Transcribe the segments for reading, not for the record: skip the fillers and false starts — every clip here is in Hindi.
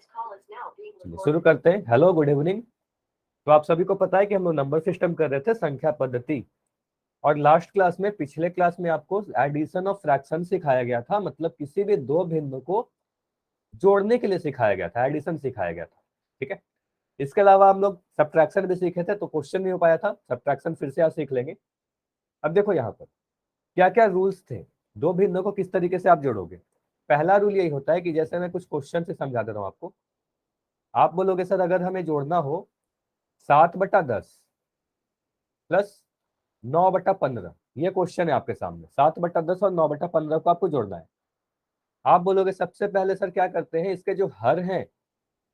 चलिए शुरू करते हैं। Hello, good evening. तो आप सभी को पता है कि हम लोग नंबर सिस्टम कर रहे थे, संख्या पद्धति। और लास्ट क्लास में, पिछले क्लास में आपको एडिशन ऑफ फ्रैक्शन सिखाया गया था, मतलब किसी भी दो भिन्न को जोड़ने के लिए सिखाया गया था, एडिशन सिखाया गया था। ठीक है। इसके अलावा हम लोग सब्ट्रैक्शन भी सीखे थे, तो क्वेश्चन नहीं हो पाया था, सब्ट्रैक्शन फिर से आप सीख लेंगे। अब देखो यहाँ पर क्या क्या रूल्स थे, दो भिन्नों को किस तरीके से आप जोड़ोगे। पहला रूल यही होता है कि जैसे मैं कुछ क्वेश्चन से समझा दे रहा हूँ आपको, आप बोलोगे सर अगर हमें जोड़ना हो 7/10 प्लस 9/15, ये क्वेश्चन है आपके सामने। 7/10 और 9/15 को आपको जोड़ना है। आप बोलोगे सबसे पहले सर क्या करते हैं, इसके जो हर हैं,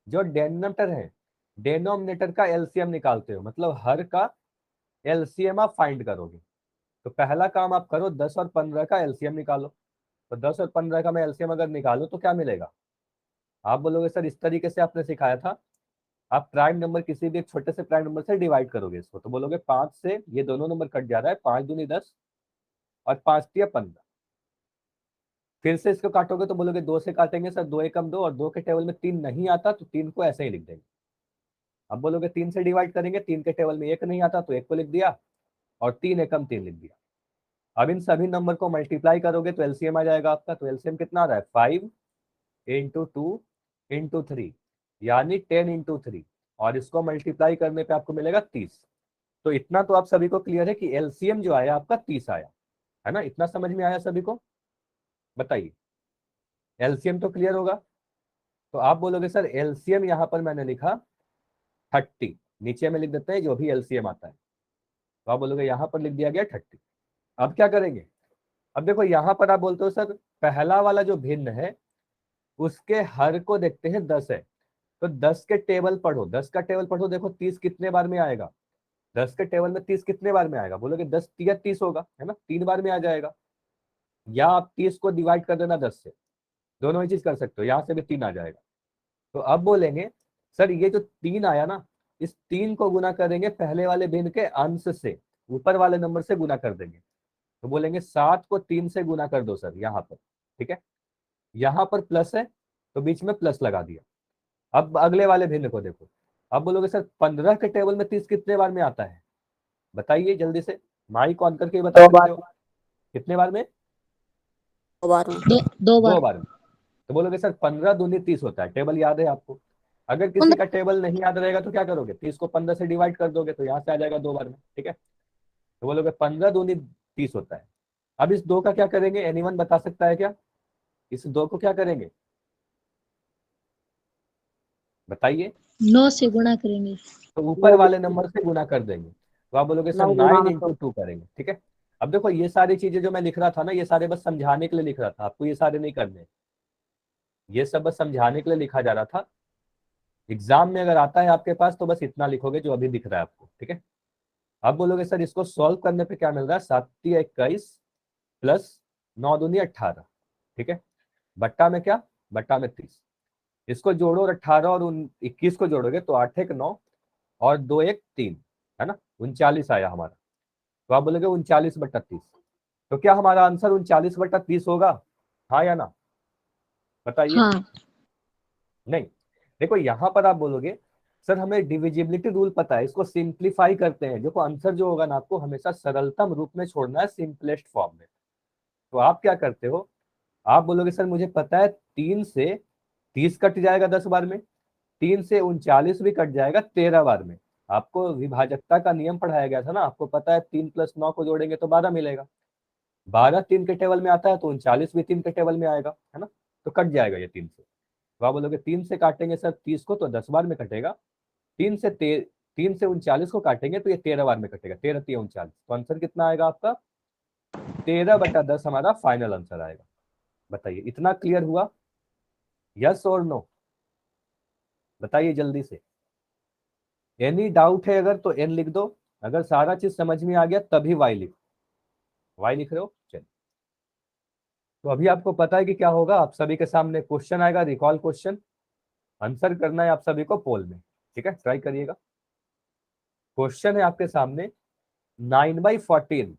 जो डेनोमिनेटर है, डेनोमिनेटर का एलसीएम निकालते हो, मतलब हर का एलसीएम आप फाइंड करोगे। तो पहला काम आप करो, 10 और 15 का एलसीएम निकालो। तो 10 और 15 का मैं एलसीएम अगर निकालू तो क्या मिलेगा। आप बोलोगे सर इस तरीके से आपने सिखाया था, आप प्राइम नंबर किसी भी एक छोटे से प्राइम नंबर से डिवाइड करोगे इसको। तो बोलोगे 5 से ये दोनों नंबर कट जा रहा है, 5 दूनी 10 और 5 तिया 15। फिर से इसको काटोगे तो बोलोगे 2 से काटेंगे सर, 2 एकम 2, और 2 के टेबल में 3 नहीं आता तो 3 को ऐसे ही लिख देंगे। अब बोलोगे 3 से डिवाइड करेंगे, 3 के टेबल में 1 नहीं आता तो 1 को लिख दिया, और 3 एकम 3 लिख दिया। अब इन सभी नंबर को मल्टीप्लाई करोगे तो एलसीएम आ जाएगा आपका। तो एलसीएम कितना आ रहा है, 5 इंटू 2 इंटू 3, यानी 10 इंटू 3, और इसको मल्टीप्लाई करने पे आपको मिलेगा 30। तो इतना तो आप सभी को क्लियर है कि एलसीएम जो आया आपका 30 आया है ना। इतना समझ में आया सभी को, बताइए। एलसीएम तो क्लियर होगा। तो आप बोलोगे सर एलसीएम यहाँ पर मैंने लिखा 30, नीचे में लिख देते हैं जो भी एलसीएम आता है। तो आप बोलोगे यहाँ पर लिख दिया गया 30। अब क्या करेंगे, अब देखो यहाँ पर आप बोलते हो सर पहला वाला जो भिन्न है उसके हर को देखते हैं 10 है, तो 10 के टेबल पढ़ो, 10 का टेबल पढ़ो, देखो 30 कितने बार में आएगा। 10 के टेबल में 30 कितने बार में आएगा, बोलोगे 10 तिया 30 होगा, है ना, 3 बार में आ जाएगा। या आप 30 को डिवाइड कर देना 10 से, दोनों ही चीज कर सकते हो, यहाँ से भी 3 आ जाएगा। तो अब बोलेंगे सर ये जो 3 आया ना, इस 3 को गुना करेंगे पहले वाले भिन्न के अंश से, ऊपर वाले नंबर से गुना कर देंगे। तो बोलेंगे 7 को 3 से गुना कर दो सर यहाँ पर। ठीक है, यहाँ पर प्लस है तो बीच में प्लस लगा दिया। अब अगले वाले भिन्न को देखो, अब बोलोगे सर 15 के टेबल में 30 कितने बार में आता है, बताइए जल्दी से, माइक ऑन करके बता सकते हो कितने बार में। 2 बार में। तो बोलोगे सर 15 दूनी 30 होता है, टेबल याद है आपको। अगर किसी का टेबल नहीं याद रहेगा तो क्या करोगे, 30 को 15 से डिवाइड कर दोगे तो यहाँ से आ जाएगा 2 बार में। ठीक है, तो बोलोगे 15 दूनी 30 होता है। अब इस 2 का क्या करेंगे, एनीवन बता सकता है क्या, इस 2 को क्या करेंगे बताइए। 9 से गुणा करेंगे। तो ऊपर वाले नंबर से गुना कर देंगे। तो आप बोलोगे सर 9 इंटू 2 करेंगे। ठीक है, अब देखो ये सारी चीजें जो मैं लिख रहा था ना, ये सारे बस समझाने के लिए लिख रहा था, आपको ये सारे नहीं करने, ये सब बस समझाने के लिए लिखा जा रहा था। एग्जाम में अगर आता है आपके पास तो बस इतना लिखोगे जो अभी दिख रहा है आपको। ठीक है, अब बोलोगे सर इसको सॉल्व करने पे क्या मिल रहा है, 7×21 प्लस 9×2 18। ठीक है, बट्टा में क्या, बट्टा में 30। इसको जोड़ो और 18 और 21 को जोड़ोगे तो 8 1 9 और 2 1 3, है ना, 39 आया हमारा। तो आप बोलोगे 39/30। तो क्या हमारा आंसर 39/30 होगा, हाँ या ना, बताइए। हाँ। नहीं, देखो यहाँ पर आप बोलोगे सर हमें डिविजिबिलिटी रूल पता है, इसको सिंप्लीफाई करते हैं। देखो आंसर जो होगा ना आपको हमेशा सरलतम रूप में छोड़ना है, सिंपलेस्ट फॉर्म में। तो आप क्या करते हो, आप बोलोगे सर मुझे पता है 3 से 30 कट जाएगा 10 बार में, 3 से 39 भी कट जाएगा 13 बार में। आपको विभाजकता का नियम पढ़ाया गया था ना, आपको पता है 3 + 9 को जोड़ेंगे तो 12 मिलेगा। 12 3 के टेबल में आता है तो 39 भी 3 के टेबल में आएगा, है ना, तो कट जाएगा ये 3 से। तो आप बोलोगे 3 से काटेंगे सर 30 को तो 10 बार में कटेगा, 3 से 39 को काटेंगे तो ये 13 बार में कटेगा, 13 3 39। तो आंसर कितना आएगा आपका, 13/10 हमारा फाइनल आंसर आएगा। बताइए इतना क्लियर हुआ, यस और नो, बताइए जल्दी से। एनी डाउट है अगर तो एन लिख दो, अगर सारा चीज समझ में आ गया तभी वाई लिखो। वाई लिख रहे हो, चलिए। तो अभी आपको पता है कि क्या होगा, आप सभी के सामने क्वेश्चन आएगा, रिकॉल क्वेश्चन, आंसर करना है आप सभी को पोल में। ठीक है, ट्राई करिएगा। क्वेश्चन है आपके सामने 9/14,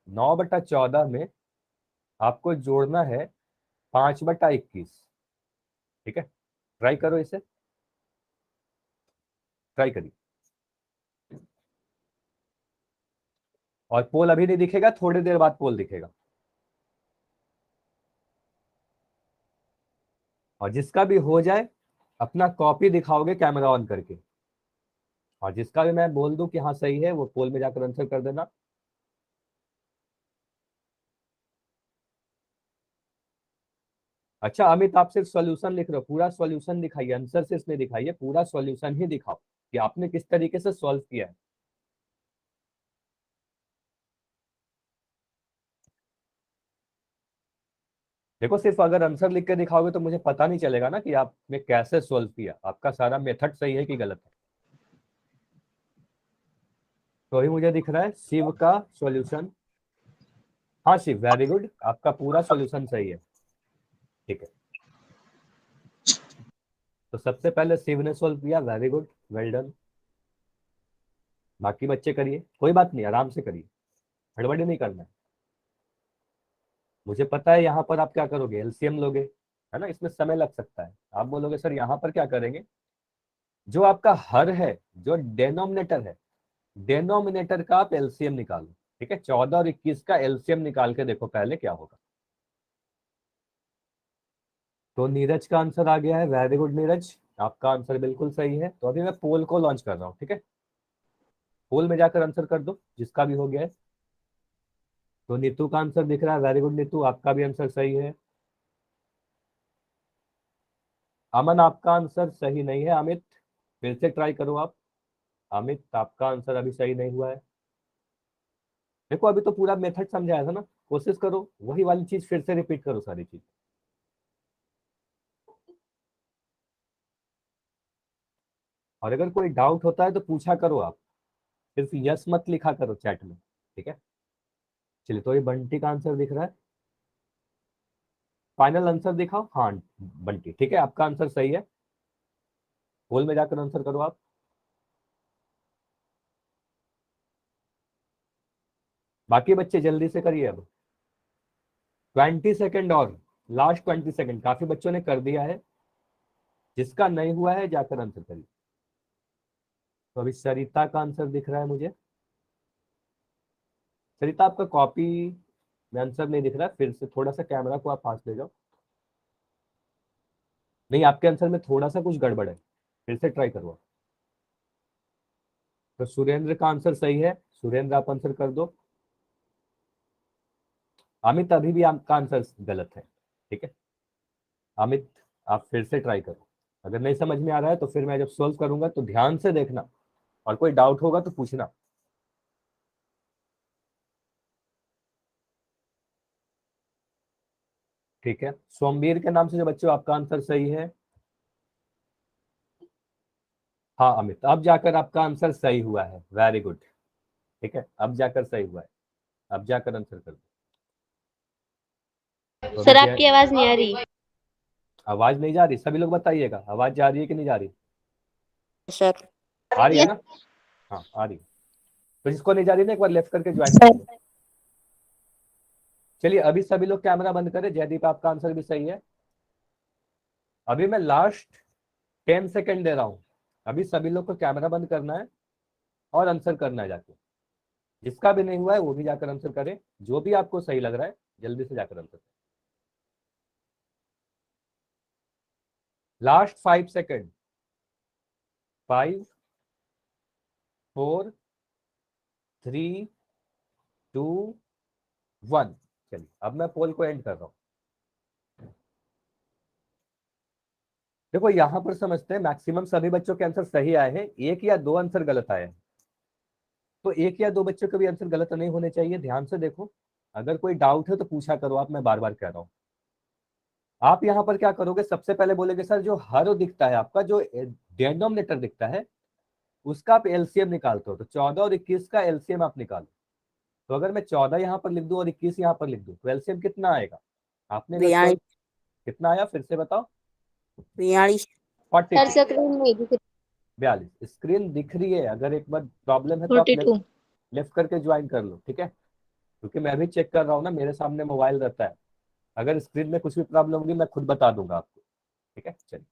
9/14 में आपको जोड़ना है 5/21। ठीक है, ट्राई करो इसे। ट्राई करिए। और पोल अभी नहीं दिखेगा, थोड़ी देर बाद पोल दिखेगा। और जिसका भी हो जाए अपना कॉपी दिखाओगे कैमरा ऑन करके, और जिसका भी मैं बोल दूं कि हाँ सही है, वो पोल में जाकर आंसर कर देना। अच्छा अमित, आप सिर्फ सॉल्यूशन लिख रहे हो, पूरा सॉल्यूशन दिखाइए, आंसर सिर्फ नहीं दिखाइए, पूरा सॉल्यूशन ही दिखाओ कि आपने किस तरीके से सॉल्व किया है। देखो सिर्फ अगर आंसर लिख के दिखाओगे तो मुझे पता नहीं चलेगा ना कि आपने कैसे सॉल्व किया, आपका सारा मेथड सही है कि गलत है। तो अभी मुझे दिख रहा है शिव का सॉल्यूशन। हाँ शिव, वेरी गुड, आपका पूरा सॉल्यूशन सही है। ठीक है, तो सबसे पहले शिव ने सॉल्व किया, वेरी गुड, वेल डन। बाकी बच्चे करिए, कोई बात नहीं, आराम से करिए, हड़बड़ी नहीं करना है। मुझे पता है यहाँ पर आप क्या करोगे, एलसीएम लोगे, है ना, इसमें समय लग सकता है। आप बोलोगे सर यहाँ पर क्या करेंगे, जो आपका हर है, जो डेनोमिनेटर है, डेनोमिनेटर का आप एलसीएम निकालो। ठीक है, 14 और 21 का एलसीएम निकाल के देखो पहले क्या होगा। तो नीरज का आंसर आ गया है, वेरी गुड नीरज, आपका आंसर बिल्कुल सही है। तो अभी मैं पोल को लॉन्च कर रहा हूँ, ठीक है, पोल में जाकर आंसर कर दो जिसका भी हो गया है। तो नीतू का आंसर दिख रहा है, वेरी गुड नीतू, आपका भी आंसर सही है। अमन आपका आंसर सही नहीं है, अमित फिर से ट्राई करो आप। अमित आपका आंसर अभी सही नहीं हुआ है। देखो अभी तो पूरा मेथड समझाया था ना, कोशिश करो वही वाली चीज फिर से रिपीट करो सारी चीज। और अगर कोई डाउट होता है तो पूछा करो आप, सिर्फ यस मत लिखा करो चैट में। ठीक है, चलिए, तो ये बंटी का आंसर दिख रहा है, फाइनल आंसर दिखाओ। हाँ बंटी, ठीक है, आपका आंसर सही है, होल में जाकर आंसर करो आप। बाकी बच्चे जल्दी से करिए अब, 20 सेकेंड और, लास्ट 20 सेकेंड, काफी बच्चों ने कर दिया है, जिसका नहीं हुआ है जाकर आंसर करिए। तो अभी सरिता का आंसर दिख रहा है मुझे, सरिता आपका कॉपी में आंसर नहीं दिख रहा है, फिर से थोड़ा सा कैमरा को आप पास ले जाओ। नहीं, आपके आंसर में थोड़ा सा कुछ गड़बड़ है, फिर से ट्राई करो। तो सुरेंद्र का आंसर सही है, सुरेंद्र आप आंसर कर दो। अमित अभी भी आपका आंसर गलत है, ठीक है, अमित आप फिर से ट्राई करो। अगर नहीं समझ में आ रहा है तो फिर मैं जब सॉल्व करूंगा तो ध्यान से देखना, और कोई डाउट होगा तो पूछना। ठीक है, सोमवीर के नाम से जो बच्चों आपका आंसर सही है। हाँ अमित, अब जाकर आपका आंसर सही हुआ है, वेरी गुड। ठीक है, अब जाकर सही हुआ है, अब जाकर आंसर कर दो। तो अभी सर आपकी आवाज नहीं आ रही। आवाज नहीं जा रही, सभी लोग बताइएगा आवाज जा रही है कि नहीं जा रही। सर आ रही है ना, हाँ आ रही है। तो जिसको नहीं जा रही ना एक बार लेफ्ट करके ज्वाइन कर सर लो। चलिए अभी सभी लोग कैमरा बंद करें, जयदीप आपका आंसर भी सही है। अभी मैं लास्ट 10 सेकेंड दे रहा हूँ, अभी सभी लोग को कैमरा बंद करना है और आंसर करना है जाके। जिसका भी नहीं हुआ है वो भी जाकर आंसर करे, जो भी आपको सही लग रहा है जल्दी से जाकर आंसर करें। Last 5 second, 5 4 3 2 1। चलिए अब मैं पोल को एंड कर रहा हूँ। देखो यहाँ पर समझते हैं, मैक्सिमम सभी बच्चों के आंसर सही आए हैं, एक या दो आंसर गलत आए हैं। तो एक या दो बच्चों के भी आंसर गलत नहीं होने चाहिए, ध्यान से देखो। अगर कोई डाउट है तो पूछा करो आप, मैं बार बार कह रहा हूँ। आप यहाँ पर क्या करोगे, सबसे पहले बोलेगे सर जो हर दिखता है आपका, जो डिनोमिनेटर दिखता है उसका आप एलसीएम निकालते हो, तो 14 और 21 का एलसीएम आप निकालो। तो अगर मैं 14 यहाँ पर लिख दूं और 21 यहाँ पर लिख दूं तो एलसीएम कितना आएगा, आपने अगर बयालीस। सोल्व, कितना आया फिर से बताओ। 42। फोर्टी सर टू स्क्रीन नहीं दिख रही। 42 स्क्रीन दिख रही है, अगर एक बार प्रॉब्लम है तो आप 42। लेफ्ट करके ज्वाइन कर लो, ठीक है, क्योंकि मैं भी चेक कर रहा हूँ ना, मेरे सामने मोबाइल रहता है, अगर स्क्रीन में कुछ भी प्रॉब्लम होगी मैं खुद बता दूंगा आपको। ठीक है, चलिए।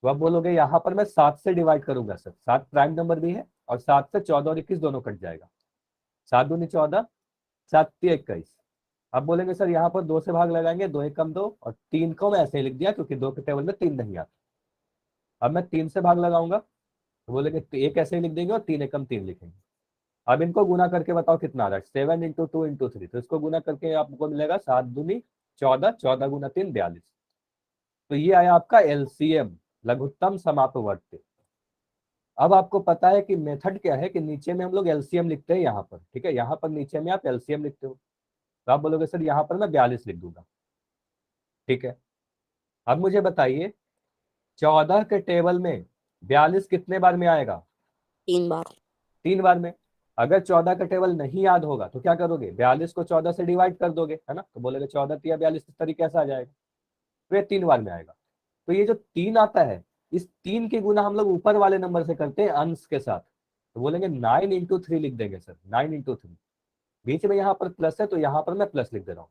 तो आप बोलोगे यहाँ पर मैं 7 से डिवाइड करूंगा सर, 7 प्राइम नंबर भी है और 7 से 14 और 21 दोनों कट जाएगा, 7 दूनी 14, 7 तिया 21। अब बोलेंगे सर यहाँ पर 2 से भाग लगाएंगे, 2 एक कम 2 और 3 को मैं ऐसे ही लिख दिया क्योंकि 2 के टेबल में 3 नहीं आता। अब मैं 3 से भाग लगाऊंगा तो बोलेंगे एक ऐसे ही लिख देंगे और 3 एकम 3 लिखेंगे। अब इनको गुना करके बताओ कितना आ रहा है, 7 इंटू 2 इंटू 3, तो इसको गुना करके आपको मिलेगा 7 दूनी 14, 14 गुना 3 42। तो ये आया आपका एलसीएम, लघुत्तम समापवर्ती। अब आपको पता है कि मेथड क्या है कि नीचे में हम लोग एलसीएम लिखते हैं यहाँ पर, ठीक है, यहाँ पर नीचे में आप एलसीएम लिखते हो, तो आप बोलोगे सर यहाँ पर मैं 42 लिख दूंगा, ठीक है। अब मुझे बताइए 14 के टेबल में 42 कितने बार में आएगा? 3 बार। 3 बार में। अगर 14 का टेबल नहीं याद होगा तो क्या करोगे, 42 को 14 से डिवाइड कर दोगे, है ना, तो बोलेगे 14 तिया 42, इस तरीके से आ जाएगा, तो ये 3 बार में आएगा। तो ये जो 3 आता है, इस 3 की गुना हम लोग ऊपर वाले नंबर से करते हैं अंश के साथ, तो बोलेंगे 9 इंटू 3 लिख देंगे सर, 9 इंटू 3। बीच में यहाँ पर प्लस है तो यहाँ पर मैं प्लस लिख दे रहा हूँ।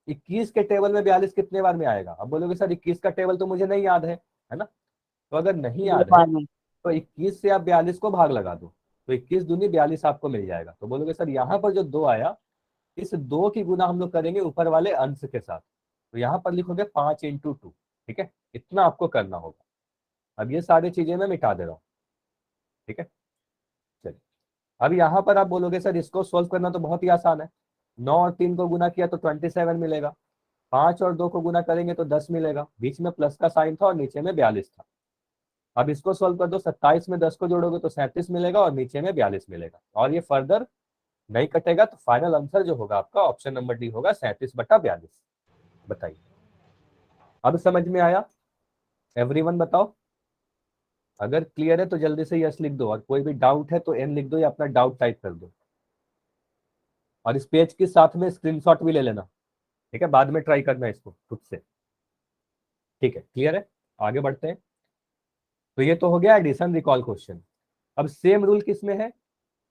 21 के टेबल में 42 कितने बार में आएगा? अब बोलोगे सर 21 का टेबल तो मुझे नहीं याद है ना, तो अगर नहीं 2 याद है बार में। तो 21 से आप 42 को भाग लगा दो, तो 21 दूनी 42 आपको मिल जाएगा। तो बोलोगे सर यहाँ पर जो 2 आया, इस 2 की गुना हम लोग करेंगे ऊपर वाले अंश के साथ, तो यहाँ पर लिखोगे 5 इंटू 2, ठीक है, इतना आपको करना होगा। अब ये सारी चीजें मैं मिटा दे रहा हूँ, ठीक है। चलिए अब यहाँ पर आप बोलोगे सर इसको सोल्व करना तो बहुत ही आसान है, 9 और 3 को गुना किया तो 27 मिलेगा, 5 और 2 को गुना करेंगे तो 10 मिलेगा, बीच में प्लस का साइन था और नीचे में 42 था। अब इसको सोल्व कर दो, 27 में 10 को जोड़ोगे तो 37 मिलेगा और नीचे में 42 मिलेगा, और ये फर्दर नहीं कटेगा, तो फाइनल आंसर जो होगा आपका ऑप्शन नंबर डी होगा, 37/42। बताइए अब समझ में आया? एवरीवन बताओ, अगर क्लियर है तो जल्दी से यस लिख दो, और कोई भी डाउट है तो एन लिख दो या अपना डाउट टाइप कर दो, और इस पेज के साथ में स्क्रीनशॉट भी ले लेना, ठीक है, बाद में ट्राई करना इसको खुद से, ठीक है। क्लियर है? आगे बढ़ते हैं। तो ये तो हो गया एडिशन रिकॉल क्वेश्चन। अब सेम रूल किस में है?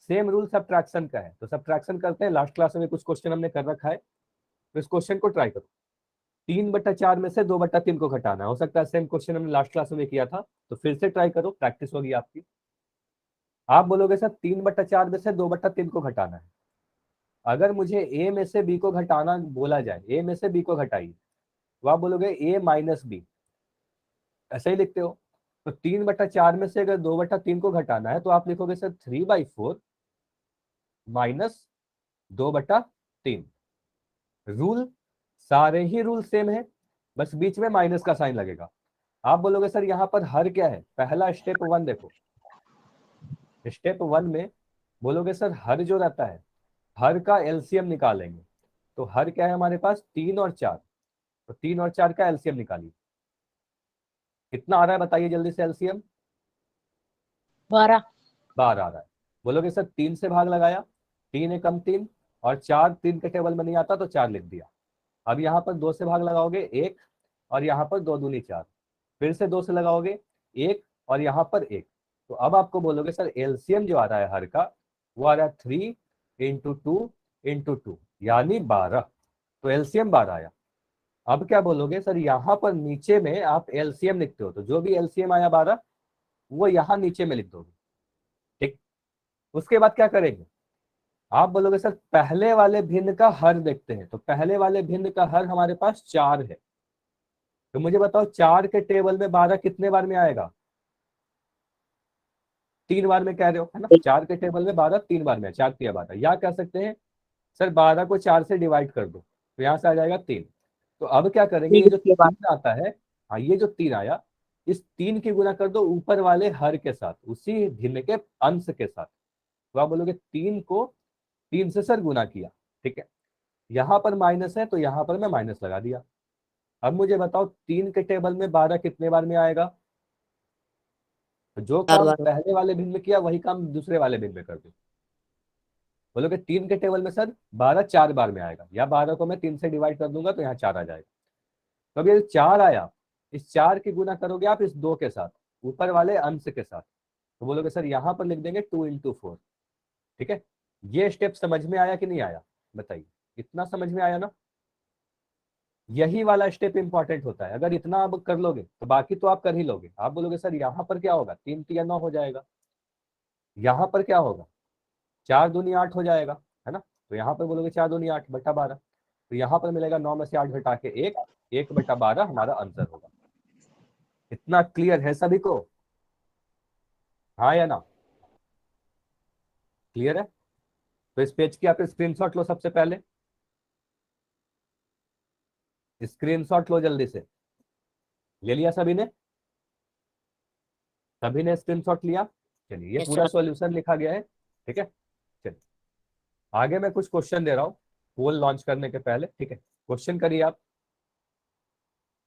सेम रूल सब्ट्रैक्शन का है, तो सब्ट्रैक्शन करते हैं। लास्ट क्लास में कुछ क्वेश्चन हमने कर रखा है, तो इस क्वेश्चन को ट्राई करो। 3/4 में से 2/3 को घटाना, हो सकता है सेम क्वेश्चन हमने लास्ट क्लास में किया था, तो फिर से ट्राई करो, प्रैक्टिस होगी आपकी। आप बोलोगे सर 3/4 में से 2/3 को घटाना है। अगर मुझे ए में से बी को घटाना बोला जाए, ए में से बी को घटाइए, तो आप बोलोगे ए माइनस बी, ऐसे ही लिखते हो। तो 3/4 में से अगर 2/3 को घटाना है तो आप लिखोगे सर 3/4 माइनस 2/3। रूल, सारे ही रूल सेम है, बस बीच में माइनस का साइन लगेगा। आप बोलोगे सर यहाँ पर हर क्या है? पहला स्टेप 1 देखो, स्टेप 1 में बोलोगे सर हर जो रहता है, हर का एलसीएम निकालेंगे। तो हर क्या है हमारे पास? 3 और 4, तो 3 और 4 का एलसीएम निकालिए, कितना आ रहा है बताइए जल्दी से एलसीएम? 12। 12 आ रहा है। बोलोगे सर 3 से भाग लगाया, 3 एकम 3, और 4 3 के टेबल में नहीं आता तो 4 लिख दिया। अब यहाँ पर 2 से भाग लगाओगे 1, और यहाँ पर 2 दूनी 4, फिर से 2 से लगाओगे 1, और यहाँ पर 1। तो अब आपको बोलोगे सर एलसीएम जो आ रहा है हर का, वो आ रहा है 3 इंटू 2 इंटू 2, यानी 12। तो एलसीएम 12 आया। अब क्या बोलोगे सर यहाँ पर नीचे में आप एलसीएम लिखते हो, तो जो भी एलसीएम आया 12 वो यहाँ नीचे में लिख दोगे, ठीक। उसके बाद क्या करेंगे? आप बोलोगे सर पहले वाले भिन्न का हर देखते हैं, तो पहले वाले भिन्न का हर हमारे पास 4 है। तो मुझे बताओ 4 के टेबल में 12 कितने बार में आएगा? 3 बार में कह रहे हो, है ना, 4 के टेबल में 12 3 बार में, 4 तिया 12, या कह सकते हैं सर 12 को 4 से डिवाइड कर दो, तो यहाँ से आ जाएगा 3। तो अब क्या करेंगे, ये जो के बाद 3 आता है, हाँ ये जो 3 आया, इस 3 की गुना कर दो ऊपर वाले हर के साथ, उसी भिन्न के अंश के साथ। तो आप बोलोगे 3 को 3 से सर गुना किया, ठीक है, यहाँ पर माइनस है तो यहाँ पर मैं माइनस लगा दिया। अब मुझे बताओ 3 के टेबल में 12 कितने बार में आएगा? तो जो 4 काम बार। पहले वाले भिन्न में किया वही काम दूसरे वाले भिन्न में कर दो। बोलोगे 3 के टेबल में सर 12 4 बार में आएगा, या 12 को मैं 3 से डिवाइड कर दूंगा तो यहाँ 4 आ जाएगा। तो अब ये 4 आया, इस 4 की गुना करोगे आप इस 2 के साथ, ऊपर वाले अंश के साथ, तो बोलोगे सर यहाँ पर लिख देंगे 2 इंटू 4, ठीक है। ये स्टेप समझ में आया कि नहीं आया? बताइए, इतना समझ में आया ना? यही वाला स्टेप इंपॉर्टेंट होता है। अगर इतना आप कर लोगे तो बाकी तो आप कर ही लोगे। आप बोलोगे सर यहाँ पर क्या होगा, 3 3 9 हो जाएगा। यहाँ पर क्या होगा, 4 दूनी 8 हो जाएगा, है ना। तो यहाँ पर बोलोगे 4 दूनी 8 बटा 12। तो यहाँ पर मिलेगा 9 में से 8 घटा के 1 बटा 12 हमारा आंसर होगा। इतना क्लियर है सभी को, हाँ या ना? क्लियर है? तो इस पेज की आप स्क्रीनशॉट लो, सबसे पहले स्क्रीनशॉट लो जल्दी से। ले लिया सभी ने? सभी ने स्क्रीनशॉट लिया? चलिए, ये Yes, पूरा sir. सॉल्यूशन लिखा गया है, ठीक है। चलिए आगे मैं कुछ क्वेश्चन दे रहा हूँ पोल लॉन्च करने के पहले, ठीक है। क्वेश्चन करिए आप।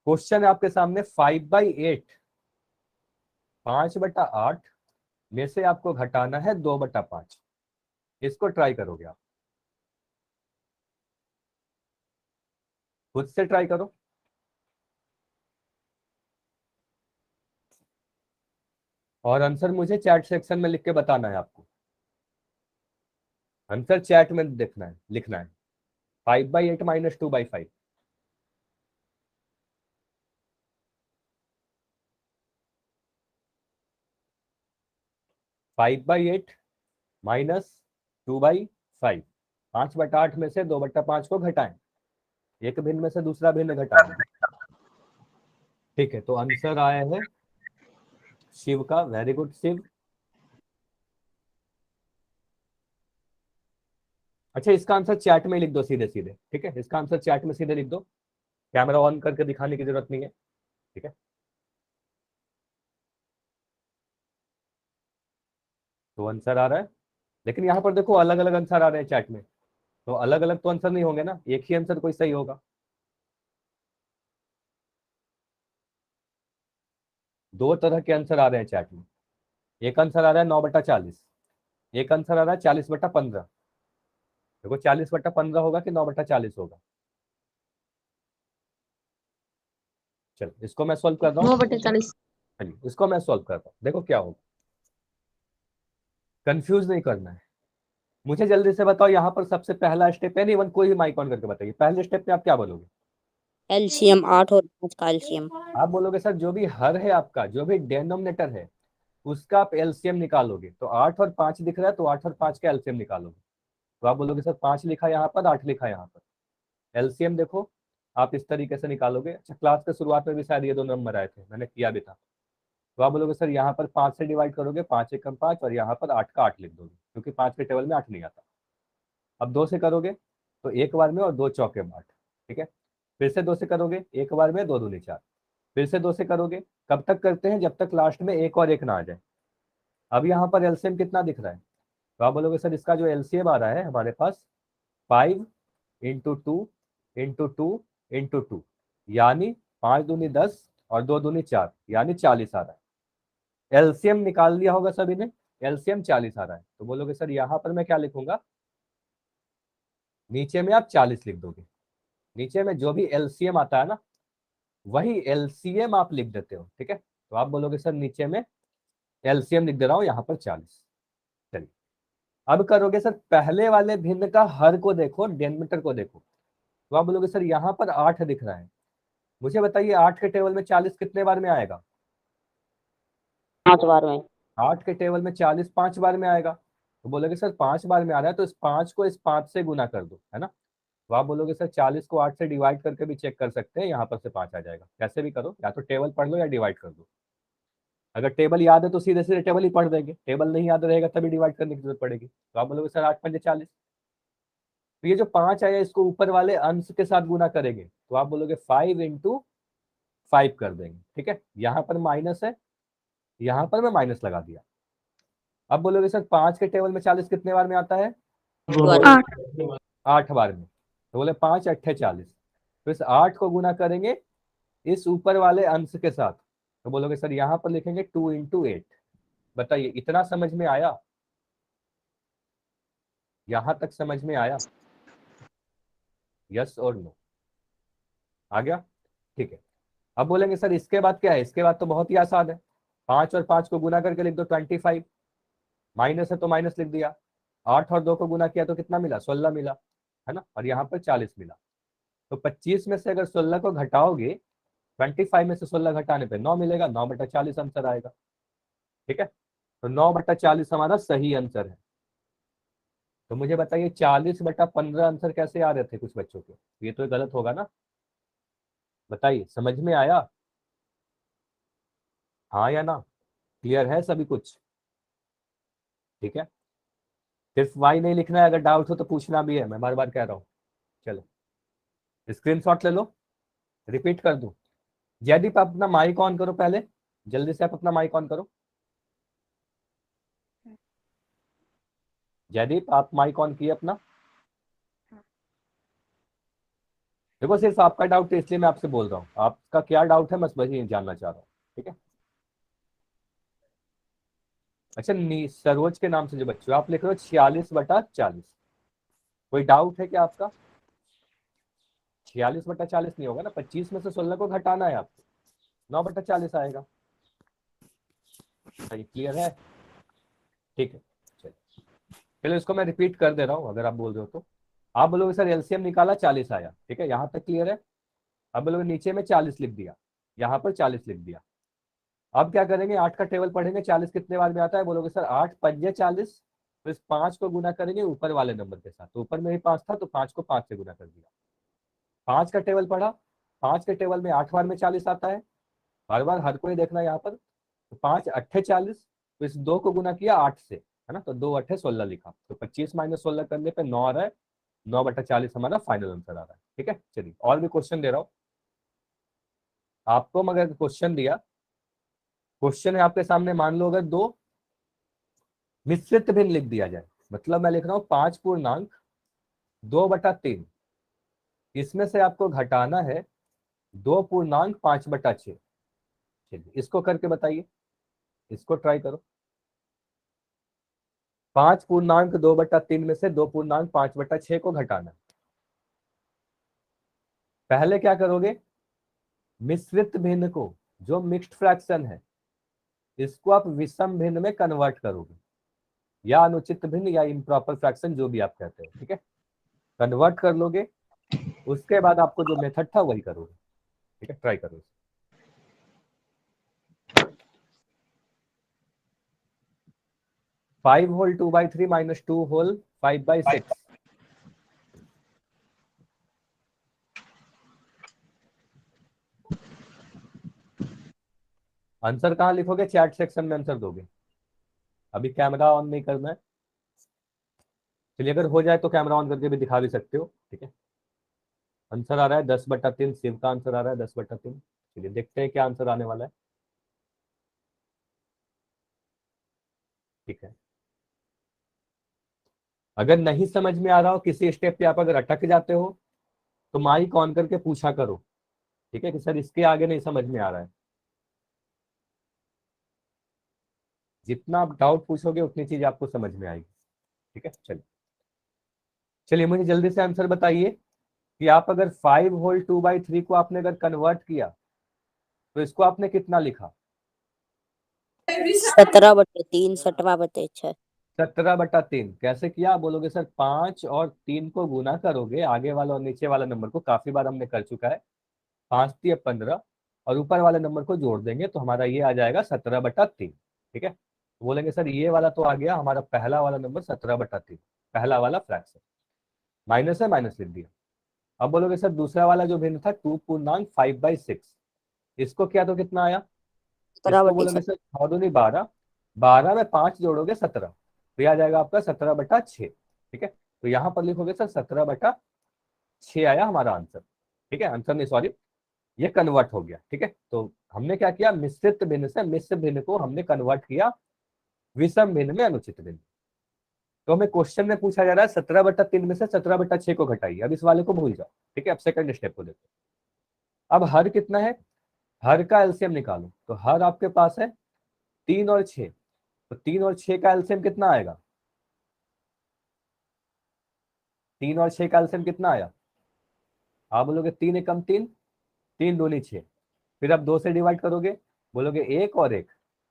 क्वेश्चन है आपके सामने 5/8, 5/8 में से आपको घटाना है 2/5। इसको ट्राई करोगे आप, खुद से ट्राई करो। और आंसर मुझे चैट सेक्शन में लिख के बताना है आपको। आंसर चैट में देखना है, लिखना है। 5/8 माइनस 2/5। 5/8 माइनस 2/5। 5/8 में से 2/5 को घटाएं, एक भिन्न में से दूसरा भिन्न घटाना, ठीक है। तो आंसर आया है शिव का। Very good Shiv. अच्छा, इसका आंसर चैट में लिख दो सीधे सीधे, ठीक है। इसका आंसर चैट में सीधे लिख दो, कैमरा ऑन करके दिखाने की जरूरत नहीं है, ठीक है। तो आंसर आ रहा है, लेकिन यहाँ पर देखो अलग अलग आंसर आ रहे हैं चैट में। तो अलग अलग तो आंसर नहीं होंगे ना, एक ही आंसर कोई सही होगा। दो तरह के आंसर आ रहे हैं चैट में। एक आंसर आ रहा है 9/40, एक आंसर आ रहा है 40/15। देखो 40/15 होगा कि 9/40 होगा। चलो इसको मैं सॉल्व कर रहा हूँ। 9/40। चलिए इसको मैं सॉल्व कर रहा हूँ, देखो क्या होगा। कंफ्यूज नहीं करना है मुझे। जल्दी से बताओ, यहाँ पर सबसे पहला स्टेप है, नहीं वन कोई भी माइक ऑन करके बताइए, पहले स्टेप में आप क्या बोलोगे? LCM 8 और 5 का LCM। आप बोलोगे सर जो भी हर है आपका, जो भी डेनोमिनेटर है उसका आप एलसीएम निकालोगे। तो 8 और 5 दिख रहा है, तो 8 और 5 का एलसीएम निकालोगे। तो आप बोलोगे सर 5 लिखा यहाँ पर, 8 लिखा यहाँ पर। एलसीएम देखो आप इस तरीके से निकालोगे। अच्छा, क्लास के शुरुआत में भी शायद ये दो नंबर आए थे, मैंने किया भी था। तो आप बोलोगे सर यहाँ पर 5 से डिवाइड करोगे, 5 एकम 5, और यहाँ पर 8 का 8 लिख दोगे, क्योंकि 5 के टेबल में 8 नहीं आता। अब 2 से करोगे तो एक बार में, और 2 चौके 8, ठीक है। फिर से 2 से करोगे, एक बार में, 2 दूनी 4। फिर से 2 से करोगे, कब तक करते हैं, जब तक लास्ट में एक और एक ना आ जाए। अब यहाँ पर एलसीएम कितना दिख रहा है? तो आप बोलोगे सर इसका जो एलसीएम आ रहा है हमारे पास 5 इंटू 2 इंटू 2 इंटू 2, यानी 5 दूनी 10 और 2 दूनी 4, यानी 40 आ रहा है। एलसीएम निकाल लिया होगा सभी ने, एलसीएम 40 आ रहा है। तो बोलोगे सर यहाँ पर मैं क्या लिखूंगा, नीचे में आप 40 लिख दोगे। नीचे में जो भी एलसीएम आता है ना, वही एलसीएम आप लिख देते हो, ठीक है। तो आप बोलोगे सर नीचे में एलसीएम लिख दे रहा हूं यहाँ पर 40। चलिए अब करोगे सर पहले वाले भिन्न का हर को देखो, डेनोमिनेटर को देखो। तो आप बोलोगे सर यहाँ पर 8 दिख रहा है, मुझे बताइए 8 के टेबल में 40 कितने बार में आएगा? 5 बार में। 8 के टेबल में 40 5 बार में आएगा। तो बोलोगे सर 5 बार में आ रहा है, तो इस 5 को इस 5 से गुना कर दो, है ना। तो आप बोलोगे सर 40 को 8 से डिवाइड करके भी चेक कर सकते हैं, यहाँ पर से 5 आ जाएगा। कैसे भी करो, या तो टेबल पढ़ लो या डिवाइड कर दो। अगर टेबल याद है तो सीधे सीधे टेबल ही पढ़ देंगे, टेबल नहीं याद रहेगा तभी डिवाइड करने की जरूरत पड़ेगी। तो आप बोलोगे सर 8 पंजे 40। तो ये जो 5 आया इसको ऊपर वाले अंश के साथ गुना करेंगे, तो आप बोलोगे 5 इंटू 5 कर देंगे, ठीक है। यहाँ पर माइनस है, यहाँ पर मैं माइनस लगा दिया। अब बोलोगे सर 5 के टेबल में 40 कितने बार में आता है? 8 बार में। तो बोले 5 अट्ठे 40। तो इस 8 को गुना करेंगे इस ऊपर वाले अंश के साथ। तो बोलोगे सर यहाँ पर लिखेंगे 2 इंटू 8। बताइए इतना समझ में आया? यहां तक समझ में आया? यस और नो? आ गया, ठीक है। अब बोलेंगे सर इसके बाद क्या है? इसके बाद तो बहुत ही आसान है, 5 और 5 को गुना करके लिख दो 25। माइनस है तो माइनस लिख दिया। 8 और 2 को गुना किया तो कितना मिला? 16 मिला, है ना। और यहाँ पर 40 मिला। तो 25 में से अगर 16 को घटाओगे, 25 में से 16 घटाने पे 9 मिलेगा, 9/40 आंसर आएगा। ठीक है, तो 9/40 हमारा सही आंसर है। तो मुझे बताइए 40/15 आंसर कैसे आ रहे थे कुछ बच्चों के? ये तो गलत होगा ना, बताइए, समझ में आया? हाँ या ना? क्लियर है सभी कुछ? ठीक है, सिर्फ वाई नहीं लिखना है, अगर डाउट हो तो पूछना भी है, मैं बार बार कह रहा हूँ। चलो स्क्रीनशॉट ले लो, रिपीट कर दूं। जयदीप आप अपना माइक ऑन करो पहले, जल्दी से आप अपना माइक ऑन करो। जयदीप आप माइक ऑन किए अपना? देखो सिर्फ आपका डाउट है इसलिए मैं आपसे बोल रहा हूँ, आपका क्या डाउट है मैं वही जानना चाह रहा हूँ। ठीक है, अच्छा सरोज के नाम से जो बच्चों आप लिख रहे हो 46/40, कोई डाउट है क्या आपका? 46/40 नहीं होगा ना, 25 में से 16 को घटाना है आपको, 9/40 आएगा। सही, क्लियर है? ठीक है, चलिए चलो इसको मैं रिपीट कर दे रहा हूँ, अगर आप बोल रहे हो तो। आप बोलोगे सर एलसीएम निकाला 40 आया, ठीक है, यहाँ तक क्लियर है। अब बोलोगे नीचे में 40 लिख दिया, यहाँ पर 40 लिख दिया। अब क्या करेंगे, 8 का टेबल पढ़ेंगे, 40 कितने बार में आता है? बोलोगे सर 8×5=40, तो इस 5 को गुना करेंगे ऊपर वाले नंबर के साथ, तो ऊपर में ही 5 था तो 5 को 5 से गुना कर दिया। 5 का टेबल पढ़ा, 5 के टेबल में 8 बार में 40 आता है, बार बार हर कोई देखना यहाँ पर। तो 5×8=40, तो इस 2 को गुना किया 8 से, है ना, तो 2×8=16 लिखा, तो 25 - 16 करने पे 9 आ रहा है, 9/40 हमारा फाइनल आंसर आ रहा है। ठीक है, चलिए और भी क्वेश्चन दे रहा हूँ आपको। मगर क्वेश्चन दिया, क्वेश्चन है आपके सामने, मान लो अगर दो मिश्रित भिन्न लिख दिया जाए, मतलब मैं लिख रहा हूँ 5/2/3, इसमें से आपको घटाना है 2/5/6। चलिए इसको करके बताइए, इसको ट्राई करो। 5/2/3 में से 2/5/6 को घटाना है। पहले क्या करोगे, मिश्रित भिन्न को, जो मिक्स्ड फ्रैक्शन है, इसको आप विषम भिन्न में कन्वर्ट करोगे, या अनुचित भिन्न या इम्प्रॉपर फ्रैक्शन जो भी आप कहते हो। ठीक है, कन्वर्ट कर लोगे, उसके बाद आपको जो मेथड था वही करोगे। ठीक है, ट्राई करो। 5 होल 2/3 माइनस 2 होल 5/6। आंसर कहाँ लिखोगे? चैट सेक्शन में आंसर दोगे, अभी कैमरा ऑन नहीं करना है। चलिए अगर हो जाए तो कैमरा ऑन करके भी दिखा भी सकते हो। ठीक है, आंसर आ रहा है 10/3, शिव का आंसर आ रहा है 10/3। चलिए देखते हैं क्या आंसर आने वाला है। ठीक है, अगर नहीं समझ में आ रहा हो किसी स्टेप पे, आप अगर अटक जाते हो तो माइक ऑन करके पूछा करो। ठीक है, कि सर इसके आगे नहीं समझ में आ रहा है। जितना आप डाउट पूछोगे उतनी चीज आपको समझ में आएगी। ठीक है, चलिए चलिए मुझे जल्दी से आंसर बताइए कि आप अगर 5 होल 2/3 को आपने अगर कन्वर्ट किया तो इसको आपने कितना लिखा? 17/3, 17/6। 17/3 कैसे किया? आप बोलोगे सर 5 और 3 को गुना करोगे, आगे वाला और नीचे वाला नंबर को, काफी बार हमने कर चुका है। 5×3=15, और ऊपर वाले नंबर को जोड़ देंगे तो हमारा ये आ जाएगा 17/3। ठीक है, तो बोलेंगे सर ये वाला तो आ गया हमारा पहला वाला नंबर 17/3, पहला वाला फ्रैक्शन, माइनस है माइनस लिख दिया। अब बोलोगे सर दूसरा वाला जो भिन्न था 2/5/6, इसको क्या तो कितना आया? इसको बोलोगे 17/6। सर 6×2=12, 12 में 5 जोड़ोगे 17, तो यह आ जाएगा आपका 17/6। ठीक है, तो यहाँ पर लिखोगे सर 17/6 आया हमारा आंसर। ठीक है, आंसर नहीं सॉरी, ये कन्वर्ट हो गया। ठीक है, तो हमने क्या किया, मिश्रित भिन्न से मिश्र भिन्न को हमने कन्वर्ट किया विषम भिन्न में अनुचित भिन्न। तो हमें क्वेश्चन में पूछा जा रहा है 17/3 में से 17/6 को घटाइए, अब इस वाले को भूल जाओ। ठीक है, अब सेकंड स्टेप को देखो। अब हर कितना है, हर का एलसीएम निकालो, तो हर आपके पास है 3 और 6, तो 3 और 6 का एलसीएम कितना आएगा? 3 और 6 का एलसीएम कितना आया? आप बोलोगे 3 × 1 = 3, 3×2 = 6, फिर आप 2 से डिवाइड करोगे, बोलोगे 1 और 1,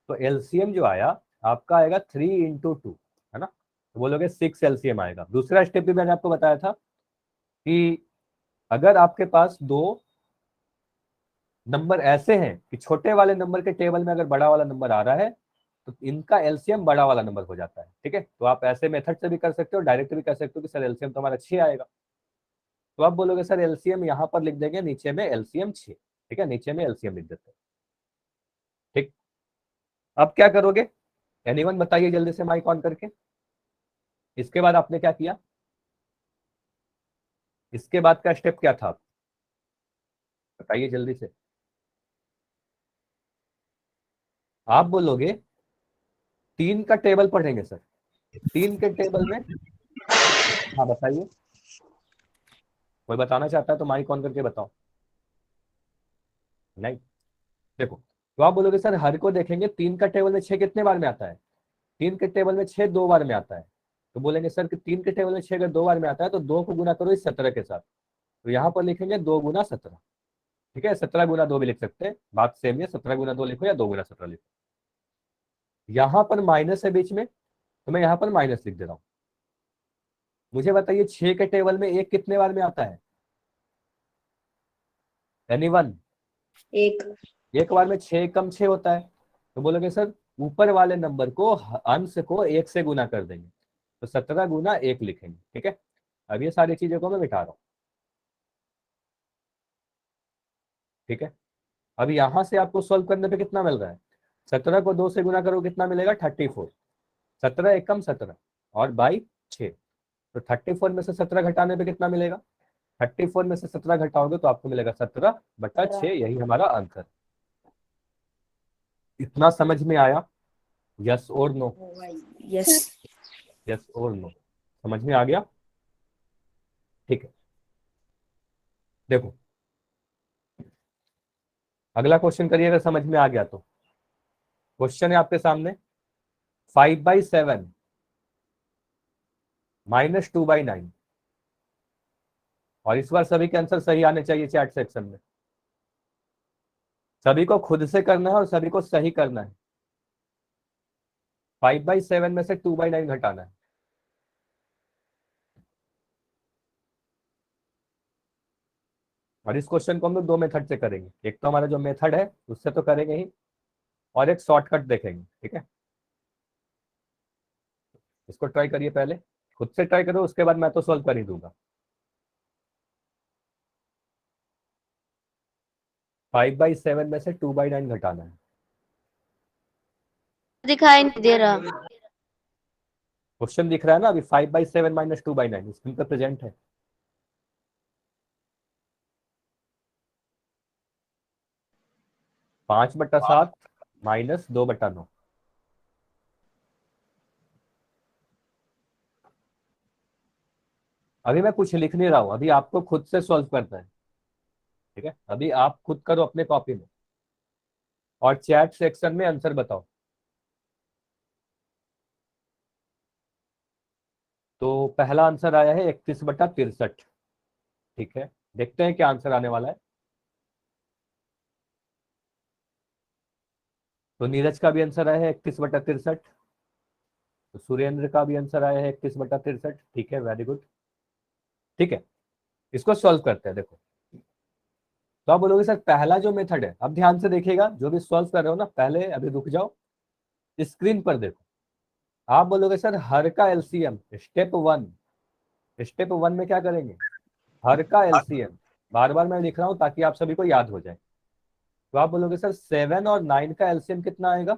तो एलसीएम जो आया आपका आएगा 3×2, है ना, तो बोलोगे 6 एलसीएम आएगा। दूसरा स्टेप भी मैंने आपको बताया था कि अगर आपके पास दो नंबर ऐसे हैं कि छोटे वाले नंबर के टेबल में अगर बड़ा वाला नंबर आ रहा है तो इनका एलसीएम बड़ा वाला नंबर हो जाता है। ठीक है, तो आप ऐसे मेथड से भी कर सकते हो, डायरेक्ट भी कर सकते हो कि सर एलसीएम तो हमारा 6 आएगा, तो आप बोलोगे सर एलसीएम यहाँ पर लिख देंगे, नीचे में एलसीएम 6। ठीक है, नीचे में एलसीएम लिख देते हैं। ठीक, अब क्या करोगे, एनीवन बताइए जल्दी से माइक ऑन करके। इसके बाद आपने क्या किया, इसके बाद का स्टेप क्या था, बताइए जल्दी से। आप बोलोगे 3 का टेबल पढ़ेंगे सर, 3 के टेबल में, हाँ बताइए, कोई बताना चाहता है तो माइक ऑन करके बताओ। नहीं, देखो, तो आप बोलोगे सर हर को देखेंगे 3 का टेबल में 6 कितने बार में आता है, 3 के टेबल में 6 2 बार में आता है, तो बोलेंगे सर कि 3 के टेबल में 6 अगर 2 बार में आता है तो 2 को गुना करो इस 17 के साथ, तो यहाँ पर लिखेंगे 2 गुना 17। ठीक है, 17 गुना 2 भी लिख सकते हैं, बात सेम है, 17 गुना 2 लिखो या 2 गुना 17 लिखो। यहाँ पर माइनस है बीच में, तो मैं यहाँ पर माइनस लिख दे रहा हूँ। मुझे बताइए 6 के टेबल में 1 कितने बार में आता है, एनीवन? एक बार में 6 कम 6 होता है, तो बोलोगे सर ऊपर वाले नंबर को अंश को 1 से गुना कर देंगे, तो 17 गुना 1 लिखेंगे। ठीक है, अब ये सारी चीजों को मैं बिठा रहा हूँ। ठीक है, अब यहां से आपको सॉल्व करने पे कितना मिल रहा है, 17 को 2 से गुना करो कितना मिलेगा, 34। 17 एकम 17 और बाई 6, तो 34 में से 17 घटाने पे कितना मिलेगा, 34 में से 17 घटाओगे तो आपको मिलेगा 17/6, यही हमारा आंसर। इतना समझ में आया, यस और नो? यस। यस और नो, समझ में आ गया? ठीक है, देखो अगला क्वेश्चन करिए अगर समझ में आ गया तो। क्वेश्चन है आपके सामने 5/7 -2/9, और इस बार सभी के आंसर सही आने चाहिए चैट सेक्शन में। सभी को खुद से करना है और सभी को सही करना है। 5/7 में से 2/9 घटाना है। और इस क्वेश्चन को हम लोग दो मेथड से करेंगे, एक तो हमारा जो मेथड है उससे तो करेंगे ही, और एक शॉर्टकट देखेंगे। ठीक है, इसको ट्राई करिए, पहले खुद से ट्राई करो, उसके बाद मैं तो सॉल्व कर ही दूंगा। 5/7 में से 2/9 घटाना है। दिखाई नहीं दे रहा। क्वेश्चन दिख रहा है ना अभी, 5/7 -2/9 स्क्रीन पर प्रेजेंट है। 5/7 -2/9। अभी मैं कुछ लिख नहीं रहा हूं, अभी आपको खुद से सॉल्व करना है। ठीक है, अभी आप खुद करो अपने कॉपी में और चैट सेक्शन में आंसर बताओ। तो पहला आंसर आया है 31/63। ठीक है, देखते हैं क्या आंसर आने वाला है। तो नीरज का भी आंसर आया है 31/63, तो सुरेंद्र का भी आंसर आया है 31/63। ठीक है, वेरी गुड। ठीक है, इसको सॉल्व करते हैं। देखो, तो आप बोलोगे सर पहला जो मेथड है, अब ध्यान से देखिएगा, जो भी सॉल्व कर रहे हो ना, पहले अभी रुक जाओ, स्क्रीन पर देखो। आप बोलोगे सर हर का एलसीएम, स्टेप 1 में क्या करेंगे, हर का एलसीएम। बार बार मैं लिख रहा हूं ताकि आप सभी को याद हो जाए। तो आप बोलोगे सर 7 और 9 का एलसीएम कितना आएगा,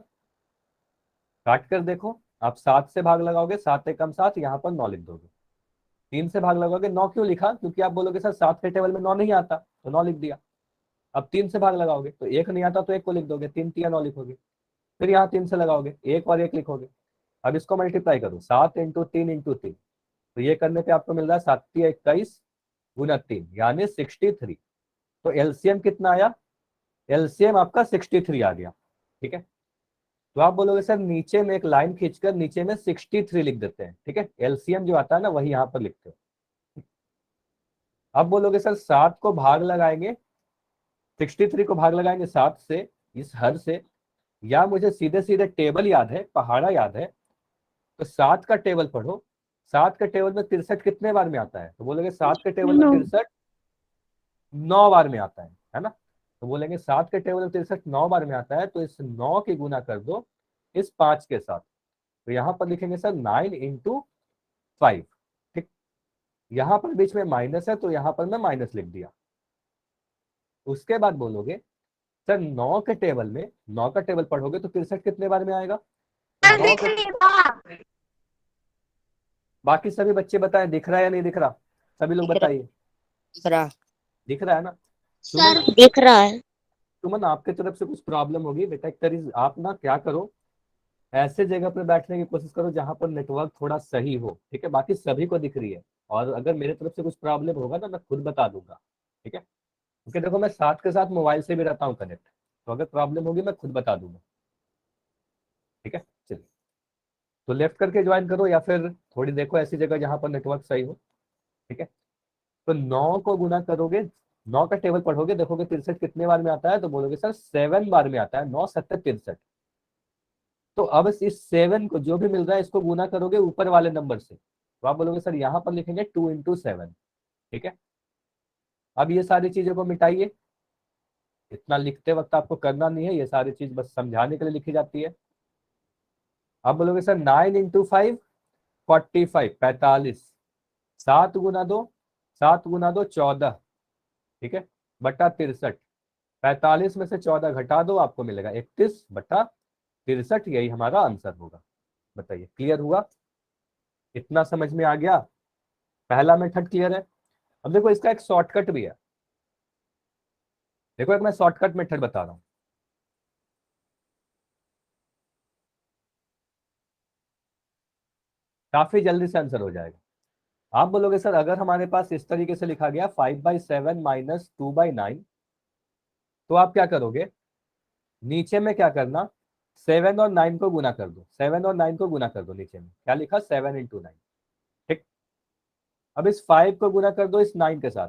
काट कर देखो। आप 7 से भाग लगाओगे, 7 एकम 7, यहाँ पर 9 लिख दोगे। 3 से भाग लगाओगे, 9 क्यों लिखा, क्योंकि आप बोलोगे सर 7 के टेबल में 9 नहीं आता, तो 9 लिख दिया। अब 3 से भाग लगाओगे तो 1 नहीं आता, तो 1 को लिख दोगे, 3 3 9 लिखोगे। फिर यहाँ 3 से लगाओगे, 1 और 1 लिखोगे। अब इसको मल्टीप्लाई करो, 7 × 3 × 3, तो ये करने पे आपको मिल रहा है 7 × 21 × 3 यानी 63। तो एलसीएम कितना आया, एलसीएम आपका 63 आ गया। ठीक है, तो आप बोलोगे सर नीचे में एक लाइन खींचकर नीचे में 63 लिख देते हैं। ठीक है, एलसीएम जो आता है ना वही यहाँ पर लिखते हो। अब बोलोगे सर 7 को भाग लगाएंगे, 63 को भाग लगाएंगे 7 से, इस हर से, या मुझे सीधे सीधे टेबल याद है, पहाड़ा याद है, तो 7 का टेबल पढ़ो। 7 के टेबल में 63 कितने बार में आता है, तो बोलोगे 7 के टेबल में 63 9 बार में आता है ना। तो बोलेंगे 7 के टेबल में 63 9 बार में आता है, तो इस 9 की गुना कर दो इस 5 के साथ। तो यहाँ पर लिखेंगे सर 9 इंटू 5। ठीक, यहाँ पर बीच में माइनस है तो यहाँ पर मैं माइनस लिख दिया। उसके बाद बोलोगे सर 9 के टेबल में, 9 का टेबल पढ़ोगे तो 63 कितने बार में आएगा, तो 9 के, बाकी सभी बच्चे बताएं दिख रहा है या नहीं दिख रहा, सभी लोग दिख रहा बताइए। दिख रहा दिख रहा है ना। सुमन, सर, दिख रहा है। सुमन आपके तरफ से कुछ प्रॉब्लम होगी बेटा, एक तरीके आप ना क्या करो, ऐसे जगह पर बैठने की कोशिश करो जहां पर नेटवर्क थोड़ा सही हो, ठीक है। बाकी सभी को दिख रही है, और अगर मेरे तरफ से कुछ प्रॉब्लम होगा ना मैं खुद बता दूंगा, ठीक है। क्योंकि देखो मैं साथ के साथ मोबाइल से भी रहता हूँ कनेक्ट, तो अगर प्रॉब्लम होगी मैं खुद बता दूंगा, ठीक है। चलिए, तो लेफ्ट करके ज्वाइन करो या फिर थोड़ी देखो ऐसी जगह जहां पर नेटवर्क सही हो, ठीक है। तो 9 को गुना करोगे, 9 का टेबल पढ़ोगे, देखोगे 63 कितने बार में आता है, तो बोलोगे सर 7 बार में आता है, 9 7 63। तो अब इस 7 को जो भी मिल रहा है इसको गुना करोगे ऊपर वाले नंबर से, तो आप बोलोगे सर यहाँ पर लिखेंगे 2 इंटू 7, ठीक है। अब ये सारी चीजों को मिटाइए, इतना लिखते वक्त आपको करना नहीं है, ये सारी चीज बस समझाने के लिए लिखी जाती है। अब बोलोगे सर 9 इंटू 5 45 45, 7 गुना 2, 7 गुना 2 14, ठीक है, बटा 63। 45 में से 14 घटा दो, आपको मिलेगा 31/63, यही हमारा आंसर होगा। बताइए क्लियर हुआ, इतना समझ में आ गया, पहला मेथड क्लियर है। अब देखो इसका एक शॉर्टकट भी है, देखो एक मैं शॉर्टकट मेथड बता रहा हूं, काफी जल्दी से आंसर हो जाएगा। आप बोलोगे सर अगर हमारे पास इस तरीके से लिखा गया 5/7 माइनस 2/9, तो आप क्या करोगे, नीचे में क्या करना, 7 और 9 को गुना कर दो, 7 और 9 को गुना कर दो, नीचे में क्या लिखा 7 इंटू 9, ठीक। अब इस 5 को गुना कर दो इस 9 के साथ,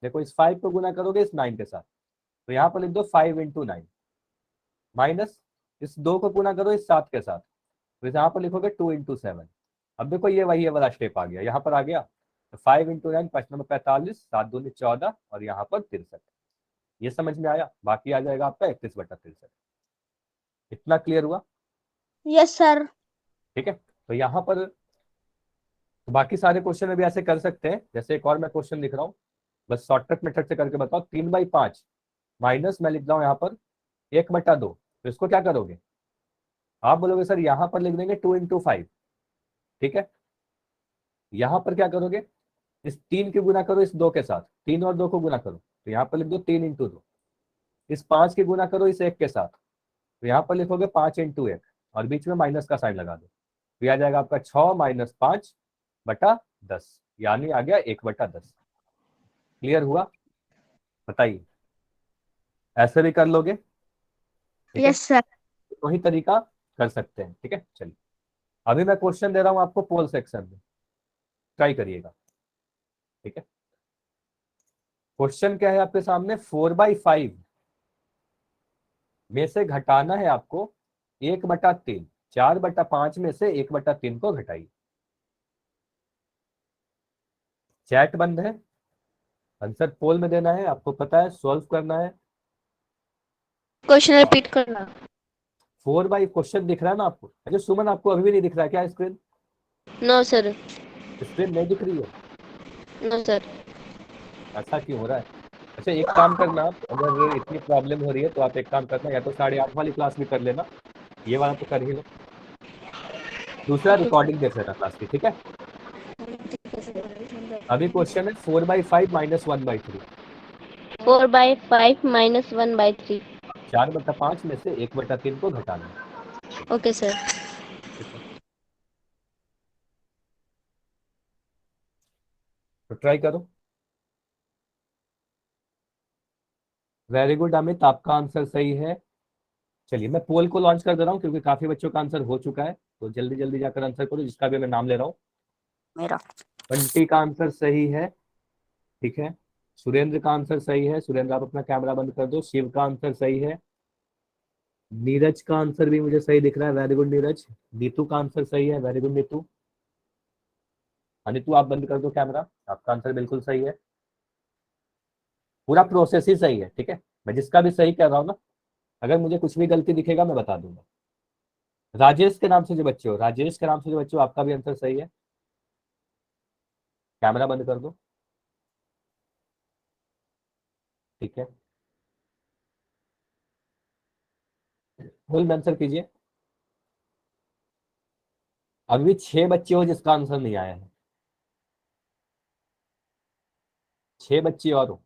देखो इस 5 को गुना करोगे इस 9 के साथ, तो यहाँ पर लिख दो 5 इंटू 9, माइनस इस 2 को गुना करो इस 7 के साथ, तो यहाँ पर लिखोगे 2 इंटू 7। अब देखो ये वही वाला स्टेप आ गया, यहाँ पर आ गया, तो 5 इंटू 9 5 नंबर 45, 7 दूनी 14 और यहाँ पर 63। ये समझ में आया, बाकी आ जाएगा आपका 31/63। इतना क्लियर हुआ, यस सर। ठीक है। तो यहाँ पर तो बाकी सारे क्वेश्चन में भी ऐसे कर सकते हैं, जैसे एक और मैं क्वेश्चन लिख रहा हूँ, बस शॉर्टकट मेथड से करके बताओ। 3/5 माइनस मैं लिख रहा हूँ यहाँ पर 1/2, तो इसको क्या करोगे, आप बोलोगे सर यहाँ पर लिख देंगे 2 इंटू 5, ठीक है। यहाँ पर क्या करोगे, इस 3 की गुना करो इस 2 के साथ, 3 और 2 को गुना करो, तो यहाँ पर लिख दो 3 इंटू 2। इस 5 की गुना करो इस 1 के साथ, तो यहाँ पर लिखोगे 5 इंटू 1 और बीच में माइनस का साइन लगा दो, तो आ जाएगा आपका 6-5/10, यानी आ गया 1/10। क्लियर हुआ, बताइए, ऐसे भी कर लोगे, ठीक है। Yes sir. वही तरीका कर सकते हैं, ठीक है। चलिए, अभी मैं क्वेश्चन दे रहा हूं आपको पोल सेक्शन में, ट्राई करिएगा, ठीक है। क्वेश्चन क्या है आपके सामने, 4/5 में से घटाना है आपको 1/3, 4/5 में से 1/3 को घटाइए। चैट बंद है, आंसर पोल में देना है, आपको पता है सॉल्व करना है। क्वेश्चन रिपीट करना। 4/, क्वेश्चन दिख रहा है ना आपको, अच्छा सुमन आपको अभी भी नहीं दिख रहा है क्या स्क्रीन, नो सर। स्क्रीन नहीं दिख रही है, नो सर। ऐसा क्यों हो रहा है। अच्छा एक काम करना, आप अगर इतनी प्रॉब्लम हो रही है तो आप एक काम करना, या तो 8:30 वाली क्लास भी कर लेना, ये वाला तो कर ही लो, दूसरा रिकॉर्डिंग देख लेना क्लास की, ठीक है। अभी क्वेश्चन है 4/5 माइनस 1/3, 4/5 माइनस 1/3। 4/5 में से 1/3 को घटाना है, ओके सर। ठीक है। तो ट्राई करो। वेरी गुड अमित, आपका आंसर सही है। चलिए मैं पोल को लॉन्च कर दे रहा हूँ क्योंकि काफी बच्चों का आंसर हो चुका है, तो जल्दी जल्दी जाकर आंसर करो, जिसका भी मैं नाम ले रहा हूँ। मेरा। बंटी का आंसर सही है, ठीक है। सुरेंद्र का आंसर सही है, सुरेंद्र आप अपना कैमरा बंद कर दो। शिव का आंसर सही है। नीरज का आंसर भी मुझे सही दिख रहा है, वेरी गुड नीरज। नीतू का आंसर सही है, वेरी गुड नीतू। नीतू आप बंद कर दो कैमरा, आपका आंसर बिल्कुल सही है। पूरा प्रोसेस ही सही है, ठीक है। मैं जिसका भी सही कर रहा हूँ ना, अगर मुझे कुछ भी गलती दिखेगा मैं बता दूंगा। राजेश के नाम से जो बच्चे हो, राजेश के नाम से जो बच्चे हो, आपका भी आंसर सही है। कैमरा बंद कर दो, ठीक है। फुल आंसर कीजिए। अभी 6 बच्चे हो जिसका आंसर नहीं आया है, 6 बच्चे और हो।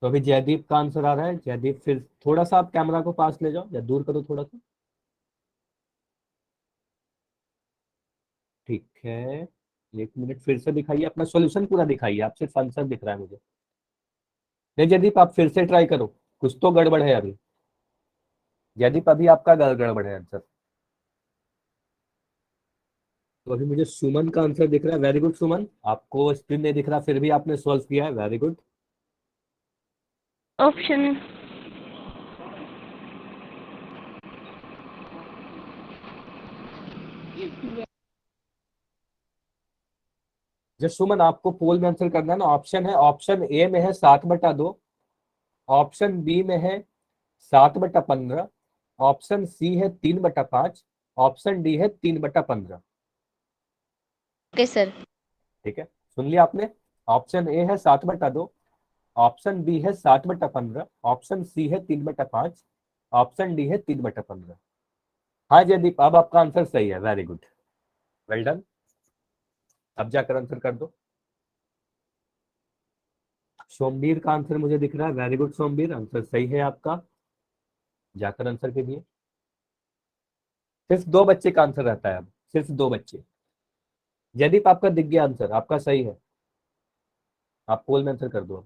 तो अभी जयदीप का आंसर आ रहा है। जयदीप फिर थोड़ा सा आप कैमरा को पास ले जाओ या दूर करो थोड़ा सा, ठीक है। 1 मिनट, फिर से दिखाइए अपना सॉल्यूशन पूरा दिखाइए, आप सिर्फ आंसर दिख रहा है मुझे। नहीं जयदीप, आप फिर से ट्राई करो, कुछ तो गड़बड़ है अभी। जयदीप अभी आपका गड़बड़ है आंसर। तो अभी मुझे सुमन का आंसर दिख रहा है। वेरी गुड सुमन, आपको स्क्रीन नहीं दिख रहा फिर भी आपने सॉल्व किया है, वेरी गुड। ऑप्शन जब सुमन आपको पोल में आंसर करना है ना, ऑप्शन है, ऑप्शन ए में है 7/2, ऑप्शन बी में है 7/15, ऑप्शन सी है 3/5, ऑप्शन डी है 3/15। Okay sir. ठीक है, सुन लिया आपने। ऑप्शन ए है 7/2, ऑप्शन बी है 7/15, ऑप्शन सी है 3/5, ऑप्शन डी है 3/15। हाँ जयदीप, अब आपका आंसर सही है, वेरी गुड, वेल डन। अब जाकर आंसर कर दो। सोमवीर का आंसर मुझे दिख रहा है, वेरी गुड सोमवीर, आंसर सही है आपका, जाकर आंसर कीजिए। सिर्फ 2 बच्चे का आंसर रहता है अब, सिर्फ 2 बच्चे। जयदीप आपका दिख गया आंसर, आपका सही है, आप पोल में आंसर कर दो।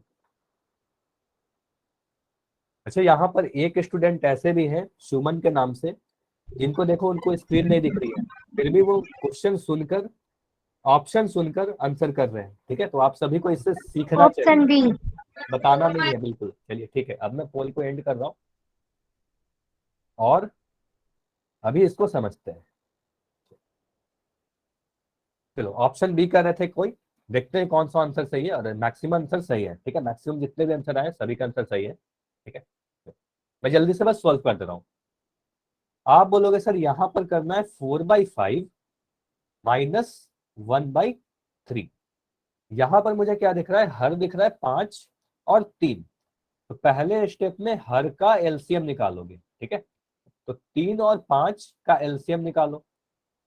अच्छा, यहाँ पर एक स्टूडेंट ऐसे भी हैं सुमन के नाम से, जिनको देखो उनको स्क्रीन नहीं दिख रही है, फिर भी वो क्वेश्चन सुनकर, ऑप्शन सुनकर आंसर कर रहे हैं, ठीक है। तो आप सभी को इससे सीखना चाहिए, ऑप्शन बी। बताना नहीं है बिल्कुल। चलिए ठीक है, अब मैं पोल को एंड कर रहा हूँ और अभी इसको समझते हैं। चलो, ऑप्शन बी कर रहे थे कोई, देखते हैं कौन सा आंसर सही है, और मैक्सिमम आंसर सही है, ठीक है। मैक्सिमम जितने भी आंसर आए सभी का आंसर सही है, ठीक है। मैं जल्दी से बस सॉल्व कर दे रहा हूँ। आप बोलोगे सर यहाँ पर करना है 4/5 -1/3। यहां पर मुझे क्या दिख रहा है, हर दिख रहा है 5 और 3। तो पहले स्टेप में हर का एलसीएम निकालोगे, ठीक है। तो 3 और 5 का एलसीएम निकालो।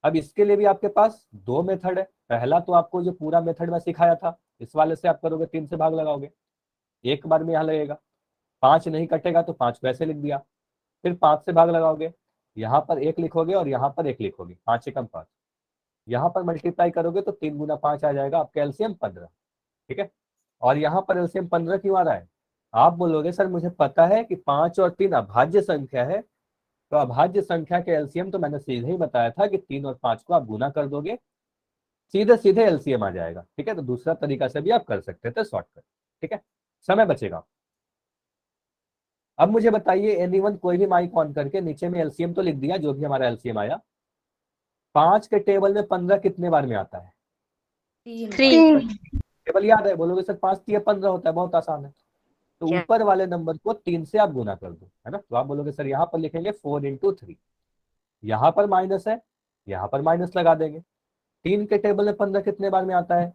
अब इसके लिए भी आपके पास 2 मेथड है। पहला तो आपको जो पूरा मेथड में सिखाया था, इस वाले से आप करोगे, 3 से भाग लगाओगे, एक बार में यहाँ लगेगा, 5 नहीं कटेगा तो 5 को ऐसे लिख दिया। फिर 5 से भाग लगाओगे, यहाँ पर 1 लिखोगे और यहाँ पर 1 लिखोगे, 5 एकम 5। यहाँ पर मल्टीप्लाई करोगे तो 3 गुना 5 आ जाएगा, आपका एलसीएम 15, ठीक है। और यहाँ पर एलसीएम 15 क्यों आ रहा है? आप बोलोगे सर मुझे पता है कि 5 और 3 अभाज्य संख्या है, तो अभाज्य संख्या के एलसीएम तो मैंने सीधे ही बताया था कि 3 और 5 को आप गुना कर दोगे, सीधे सीधे एलसीएम आ जाएगा, ठीक है। तो दूसरा तरीका से भी आप कर सकते थे, शॉर्टकट, ठीक है, समय बचेगा। अब मुझे बताइए एनीवन, कोई भी माइक ऑन करके, नीचे में एलसीएम तो लिख दिया जो भी हमारा एलसीएम आया। 5 के टेबल में 15 कितने बार में आता है? 3। टेबल याद है? बोलोगे सर 5 3 15 होता है, बहुत आसान है। तो क्या? ऊपर वाले नंबर को 3 से आप गुना कर दो, है ना। तो आप बोलोगे सर यहाँ पर लिखेंगे 4 × 3, यहाँ पर माइनस है, यहाँ पर माइनस लगा देंगे। 3 के टेबल में 15 कितने बार में आता है?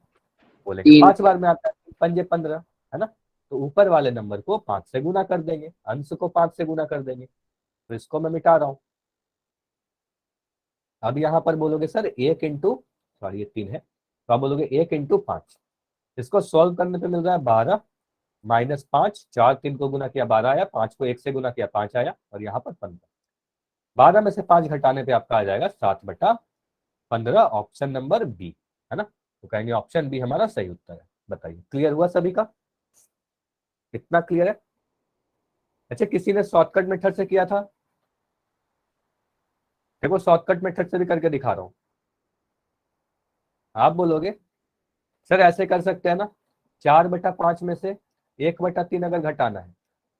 बोलेंगे 5 बार में आता है, 5 15, है ना। तो ऊपर वाले नंबर को 5 से गुना कर देंगे, अंश को 5 से गुना कर देंगे। तो इसको मैं मिटा रहा हूं। अब यहाँ पर बोलोगे सर 1 इंटू, सॉरी ये 3 है, तो आप बोलोगे 1 × 5। इसको सॉल्व करने पे मिल रहा है 12 -5, 4 3 को गुना किया 12 आया, 5 को 1 से गुना किया 5 आया, और यहाँ पर 15। 12 में से 5 घटाने पे आपका आ जाएगा 7/15, ऑप्शन नंबर बी, है ना। तो कहेंगे ऑप्शन बी हमारा सही उत्तर है। बताइए, क्लियर हुआ सभी का? कितना क्लियर है? अच्छा, किसी ने शॉर्टकट मेथड से किया था? देखो शॉर्टकट मेथड से भी करके दिखा रहा हूं। आप बोलोगे सर ऐसे कर सकते हैं ना, 4/5 में से 1/3 अगर घटाना है,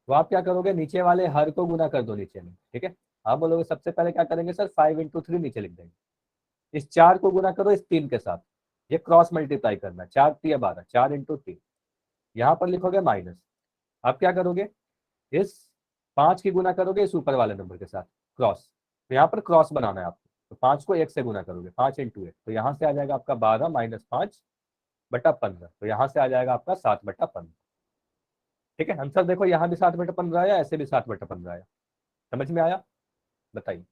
तो आप क्या करोगे, नीचे वाले हर को गुना कर दो नीचे में, ठीक है। आप बोलोगे सबसे पहले क्या करेंगे सर, 5 × 3 नीचे लिख देंगे, इस 4 को गुना करो इस 3 के साथ, ये क्रॉस मल्टीप्लाई करना, 4 3 12, 4 × 3, यहाँ पर लिखोगे माइनस, आप क्या करोगे, इस 5 की गुना करोगे इस ऊपर वाले नंबर के साथ क्रॉस, तो यहाँ पर क्रॉस बनाना है आपको, तो 5 को 1 से गुना करोगे, 5 इंटू 1, तो यहाँ से आ जाएगा आपका 12 माइनस 5/15, तो यहाँ से आ जाएगा आपका 7/15। ठीक है, आंसर देखो यहाँ भी 7/15 आया, ऐसे भी 7/15 आया। समझ में आया, बताइए।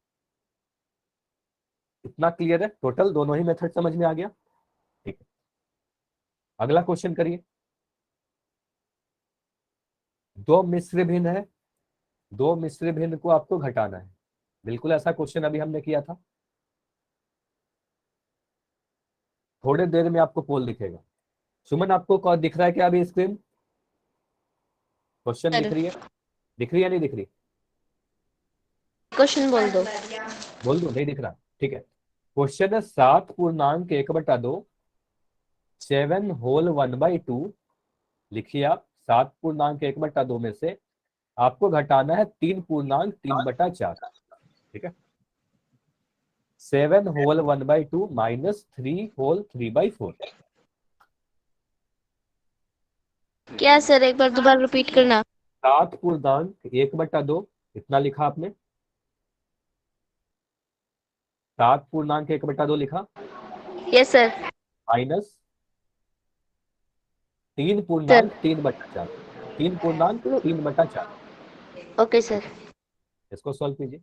इतना क्लियर है, टोटल दोनों ही मेथड समझ में आ गया। ठीक है, अगला क्वेश्चन करिए। दो मिश्र भिन्न है, दो मिश्र भिन्न को आपको घटाना है। बिल्कुल ऐसा क्वेश्चन अभी हमने किया था। थोड़े देर में आपको पोल दिखेगा। सुमन आपको दिख रहा है क्या अभी स्क्रीन, क्वेश्चन सर दिख रही है, दिख रही है नहीं दिख रही, क्वेश्चन बोल दो। बोल दो नहीं दिख रहा, ठीक है। क्वेश्चन है 7/1/2 7/1/2, लिखिए आप 7/1/2 में से आपको घटाना है 3/3/4। ठीक है, 7/1/2 माइनस 3/3/4। क्या सर, एक बार दोबारा रिपीट करना। 7/1/2 इतना लिखा आपने, 7/1/2 लिखा, यस सर। माइनस तीन सर पूर्णांक 3/4, 3/3/4। Okay sir. इसको सॉल्व कीजिए।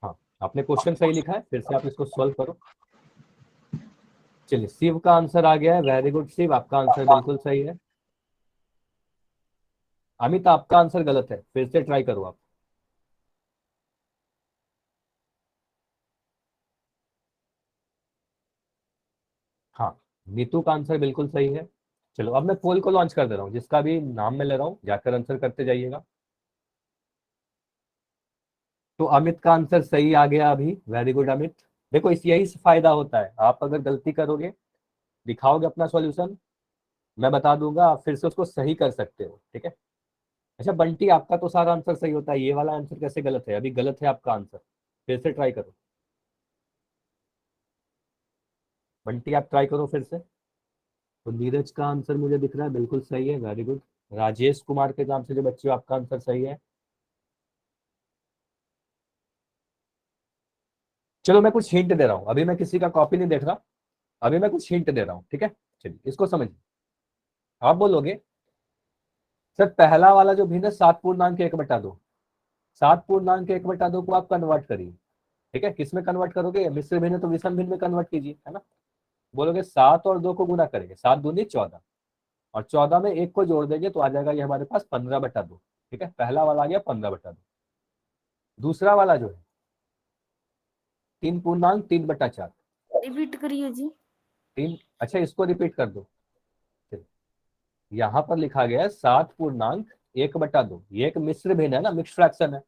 हाँ, आपने क्वेश्चन सही लिखा है, फिर से आप इसको सॉल्व करो। चलिए, शिव का आंसर आ गया है, वेरी गुड शिव, आपका आंसर बिल्कुल सही है। अमित आपका आंसर गलत है, फिर से ट्राई करो आप। हाँ, नीतू का आंसर बिल्कुल सही है। चलो अब मैं पोल को लॉन्च कर दे रहा हूँ, जिसका भी नाम मैं ले रहा हूँ जाकर आंसर करते जाइएगा। तो अमित का आंसर सही आ गया अभी, वेरी गुड अमित। देखो इस यही से फायदा होता है, आप अगर गलती करोगे, दिखाओगे अपना सॉल्यूशन, मैं बता दूंगा, आप फिर से उसको सही कर सकते हो। ठीक है, अच्छा बंटी आपका तो सारा आंसर सही होता है, ये वाला आंसर कैसे गलत है, अभी गलत है आपका आंसर, फिर से ट्राई करो। बंटी आप ट्राई करो फिर से। तो नीरज का आंसर मुझे दिख रहा है बिल्कुल सही है, वेरी गुड। राजेश कुमार के नाम से जो बच्चे हो, आपका आंसर सही है। चलो मैं कुछ हिंट दे रहा हूँ, अभी मैं किसी का कॉपी नहीं देख रहा, अभी मैं कुछ हिंट दे रहा हूँ। ठीक है, चलिए इसको समझिए। आप बोलोगे सर पहला वाला जो भिन्न है 7/1/2, 7/1/2 को आप कन्वर्ट करिए। ठीक है, किस में कन्वर्ट करोगे, मिश्र भिन्न तो विषम भिन्न में कन्वर्ट कीजिए, है ना। बोलोगे 7 और 2 को गुना करेंगे, 7 दूनी 14, और 14 में 1 को जोड़ देंगे तो आ जाएगा ये हमारे पास 15/2। ठीक है, पहला वाला आ गया 15/2। दूसरा वाला जो है 3/3/4, रिपीट करिए जी। 3, अच्छा इसको रिपीट कर दो। यहाँ पर लिखा गया है 7/1/2, ये एक मिश्र भिन्न है ना, मिक्स फ्रैक्शन है,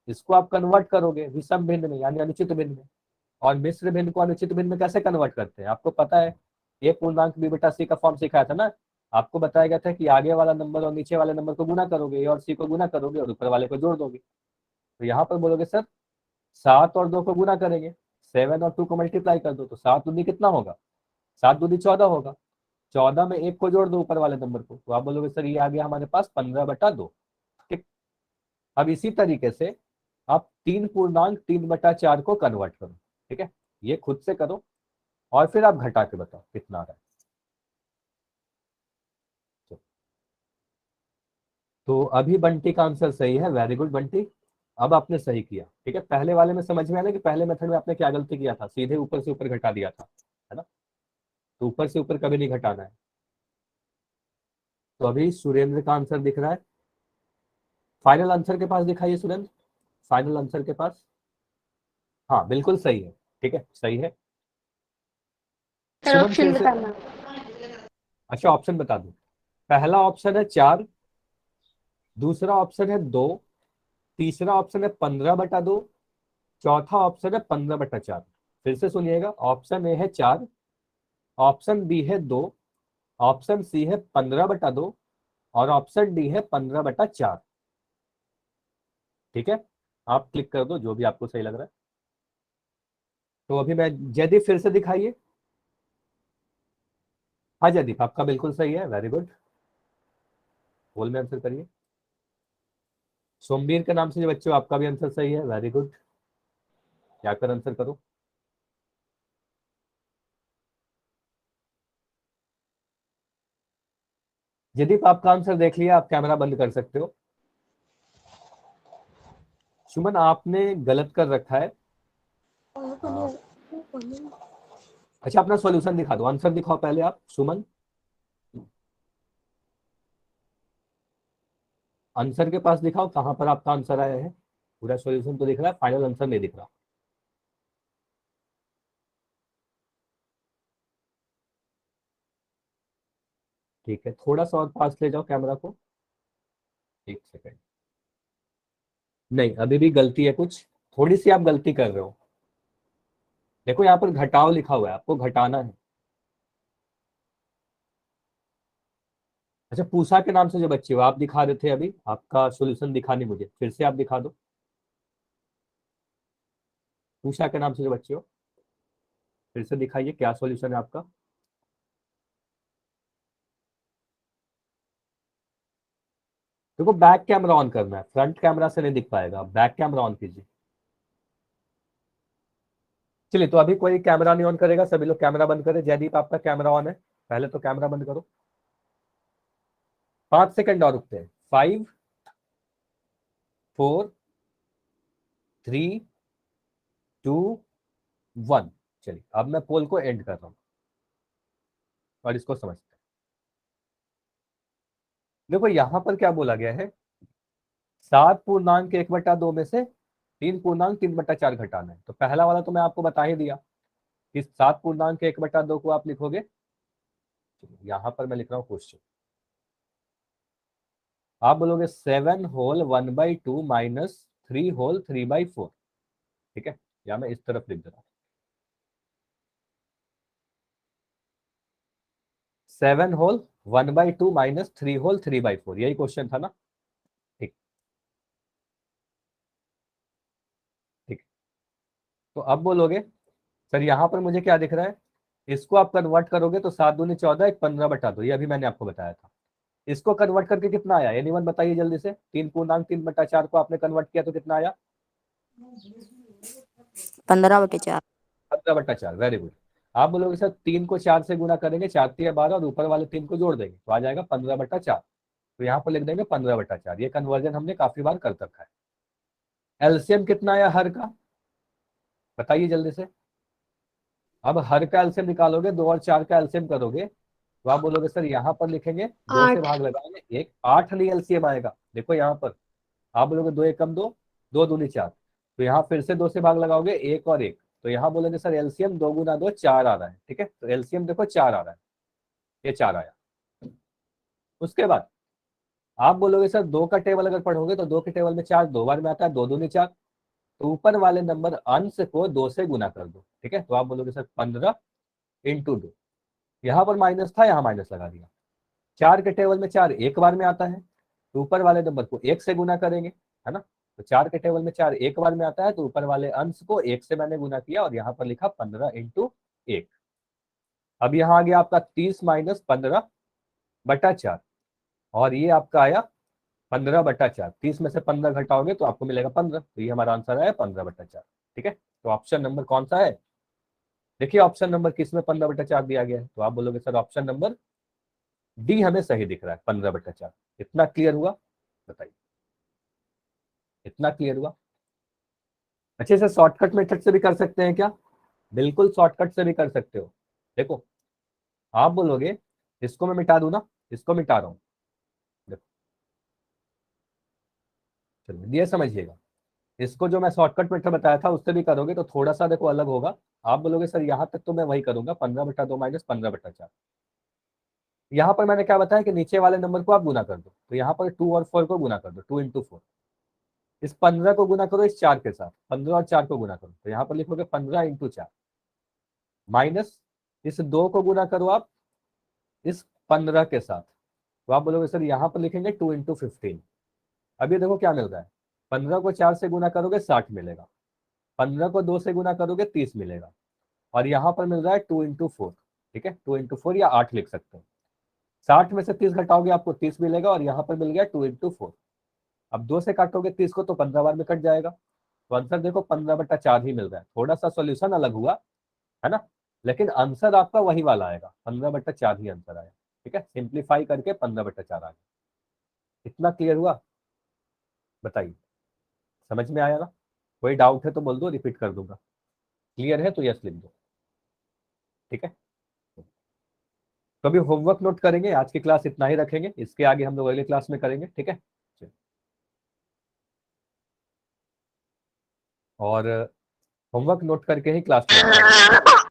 इसको आप कन्वर्ट करोगे विषम भिन्न में यानी अनुचित भिन्न में। और मिश्र भिन्न को अनुचित भिन्न में कैसे कन्वर्ट करते हैं आपको पता है, ए पूर्णांक बी बटा सी का फॉर्म सिखाया था ना। आपको बताया गया था कि आगे वाला नंबर और नीचे वाले नंबर को गुना करोगे, ए और सी को गुना करोगे और ऊपर वाले को जोड़ दोगे। तो यहाँ पर बोलोगे सर 7 और 2 को गुना करेंगे, 7 और 2 को मल्टीप्लाई कर दो, तो 7 दूनी कितना होगा, 7 दूनी 14 होगा, 14 में 1 को जोड़ दो ऊपर वाले नंबर को, तो आप बोलोगे सर ये आ गया हमारे पास 15/2। ठीक, अब इसी तरीके से आप 3/3/4 को कन्वर्ट करो। ठीक है, ये खुद से करो और फिर आप घटा के बताओ कितना आ रहा है। तो अभी बंटी का आंसर सही है, वेरी गुड बंटी, अब आपने सही किया। ठीक है, पहले वाले में समझ में आया कि पहले मेथड में आपने क्या गलती किया था, सीधे ऊपर से ऊपर घटा दिया था, है ना। तो ऊपर से ऊपर कभी नहीं घटाना है। तो अभी सुरेंद्र का आंसर दिख रहा है, फाइनल आंसर के पास दिखाइए सुरेंद्र, फाइनल आंसर के पास। हाँ बिल्कुल सही है, ठीक है सही है। सर सुमन ऑप्शन फिर से, बताना। अच्छा ऑप्शन बता दूं, पहला ऑप्शन है 4, दूसरा ऑप्शन है 2, तीसरा ऑप्शन है 15/2, चौथा ऑप्शन है 15/4। फिर से सुनिएगा, ऑप्शन ए है 4, ऑप्शन बी है 2, ऑप्शन सी है 15/2 और ऑप्शन डी है 15/4। ठीक है, आप क्लिक कर दो जो भी आपको सही लग रहा है। तो अभी मैं जयदीप फिर से दिखाइए, हाँ जयदीप, आपका बिल्कुल सही है, वेरी गुड। बोल में आंसर करिए। सोमवीर के नाम से जो बच्चों, आपका भी आंसर सही है, वेरी गुड। क्या कर आंसर करो। जयदीप आपका आंसर देख लिया, आप कैमरा बंद कर सकते हो। सुमन आपने गलत कर रखा है। अच्छा अपना सॉल्यूशन दिखा दो, आंसर दिखाओ पहले आप सुमन। आंसर के पास दिखाओ कहां पर आपका आंसर आया है। पूरा सॉल्यूशन तो दिख रहा है, फाइनल आंसर नहीं दिख रहा। ठीक है, थोड़ा सा और पास ले जाओ कैमरा को। एक सेकंड। नहीं, अभी भी गलती है कुछ। थोड़ी सी आप गलती कर रहे हो। देखो यहाँ पर घटाओ लिखा हुआ है, आपको घटाना है। अच्छा पूसा के नाम से जो बच्चे हो, आप दिखा रहे थे अभी, आपका सॉल्यूशन दिखा नहीं मुझे, फिर से आप दिखा दो। पूसा के नाम से जो बच्चे हो, फिर से दिखाइए क्या सॉल्यूशन है आपका। देखो बैक कैमरा ऑन करना है, फ्रंट कैमरा से नहीं दिख पाएगा, बैक कैमरा ऑन कीजिए। चलिए तो अभी कोई कैमरा नहीं ऑन करेगा, सभी लोग कैमरा बंद करें। जयदीप आपका कैमरा ऑन है, पहले तो कैमरा बंद करो। 5 सेकंड और रुकते हैं। 5, 4, 3, 2, 1। चलिए अब मैं पोल को एंड कर रहा हूं और इसको समझते हैं। देखो यहां पर क्या बोला गया है, 7 पूर्णांक 1/2 में से 3 पूर्णांक 3/4 घटाना है। तो पहला वाला तो मैं आपको बता ही दिया कि 7 पूर्णांक 1/2 को आप लिखोगे। यहां पर मैं लिख रहा हूं क्वेश्चन। आप बोलोगे 7 होल 1/2 माइनस 3 होल 3/4। ठीक है, या मैं इस तरफ लिख दे रहा हूं। 7 होल 1/2 माइनस 3 होल 3/4, यही क्वेश्चन था ना। ठीक। ठीक। तो अब बोलोगे सर यहाँ पर मुझे क्या दिख रहा है, इसको आप कन्वर्ट करोगे तो 7 दूनी 14, एक 15/2, ये अभी मैंने आपको बताया था। इसको कन्वर्ट करके कितना आया, एनीवन बताइए जल्दी से। 3 पूर्णांक 3/4 को आपने कन्वर्ट किया तो कितना आया। 15/4। 15/4, वेरी गुड। आप बोलोगे सर 3 को 4 से गुना करेंगे, 4×3=12 और ऊपर वाले 3 को जोड़ देंगे तो आ जाएगा 15/4। तो यहाँ पर लिख देंगे 15/4। ये कन्वर्जन हमने काफी बार कर रखा है। एलसीएम कितना आया हर का, बताइए जल्दी से। अब हर का एलसीएम निकालोगे, 2 और 4 का एलसीएम करोगे तो आप बोलोगे सर यहाँ पर लिखेंगे 2 से 8। भाग लगाएंगे, एक 8 नहीं एलसीएम आएगा। देखो यहाँ पर आप बोलोगे 2 एकम 2, 2 दूनी 4। तो यहाँ फिर से 2 से भाग लगाओगे, एक और एक। तो यहाँ बोलेंगे सर एलसीएम 2 × 2 4 आ रहा है। ठीक है, तो एलसीएम देखो 4 आ रहा है, ये 4 आया। उसके बाद आप बोलोगे सर 2 का टेबल अगर पढ़ोगे तो 2 के टेबल में 4 दो बार में आता है, 2 दूनी 4। तो ऊपर वाले नंबर अंश को 2 से गुना कर दो। ठीक है, तो आप बोलोगे सर 15 × 2। यहाँ पर माइनस था, यहाँ माइनस लगा दिया। 4 के टेबल में 4 एक बार में आता है, तो ऊपर वाले नंबर को 1 से गुना करेंगे, है ना। तो 4 के टेबल में 4 एक बार में आता है, तो ऊपर वाले अंश को 1 से मैंने गुना किया और यहाँ पर लिखा 15 × 1। अब यहाँ आ गया आपका 30 - 15/4, और ये आपका आया 15/4। 30 में से 15 घटाओगे तो आपको मिलेगा 15, तो ये हमारा आंसर आया 15/4। ठीक है, तो ऑप्शन नंबर कौन सा है, देखिए ऑप्शन नंबर किस में 15/4 दिया गया है। तो आप बोलोगे सर ऑप्शन नंबर डी हमें सही दिख रहा है, 15/4। इतना क्लियर हुआ, बताइए इतना क्लियर हुआ। अच्छे से शॉर्टकट मेथड से भी कर सकते हैं क्या, बिल्कुल शॉर्टकट से भी कर सकते हो। देखो आप बोलोगे इसको मैं मिटा दूं ना, इसको मिटा रहा हूं। देखो चलिए ये समझिएगा, इसको जो मैं शॉर्टकट मेथड बताया था उससे भी करोगे तो थोड़ा सा देखो अलग होगा। आप बोलोगे सर यहाँ तक तो मैं वही करूंगा, 15/2 माइनस 15/4। यहाँ पर मैंने क्या बताया कि नीचे वाले नंबर को आप गुना कर दो, तो यहाँ पर 2 और 4 को गुना कर दो, 2 × 4। इस 15 को गुना करो इस 4 के साथ, 15 और 4 को गुना करो, तो यहाँ पर लिखोगे 15 × 4 माइनस इस 2 को गुना करो आप इस 15 के साथ, तो आप बोलोगे सर यहाँ पर लिखेंगे 2 × 15। अभी देखो क्या मिल रहा है, 15 को 4 से गुना करोगे 60 मिलेगा, 15 को 2 से गुना करोगे 30 मिलेगा, और यहाँ पर मिल रहा है 2 × 4। ठीक है, 2 इंटू 4 या 8 लिख सकते हैं। 60 में से 30 घटाओगे आपको 30 मिलेगा और यहाँ पर मिल गया 2 इंटू 4। अब 2 से काटोगे 30 को तो 15 बार में कट जाएगा, तो आंसर देखो 15/4 ही मिल रहा है। थोड़ा सा सोल्यूशन अलग हुआ है ना, लेकिन आंसर आपका वही वाला आएगा, 15/4 ही आंसर आया। ठीक है, सिंप्लीफाई करके 15/4 आ गया। इतना क्लियर हुआ? बताइए, समझ में आया ना? कोई डाउट है तो बोल दो, रिपीट कर दूंगा। क्लियर है तो यस लिख दो। ठीक है, तो अभी होमवर्क नोट करेंगे, आज की क्लास इतना ही रखेंगे, इसके आगे हम लोग अगली क्लास में करेंगे। ठीक है, और होमवर्क नोट करके ही क्लास में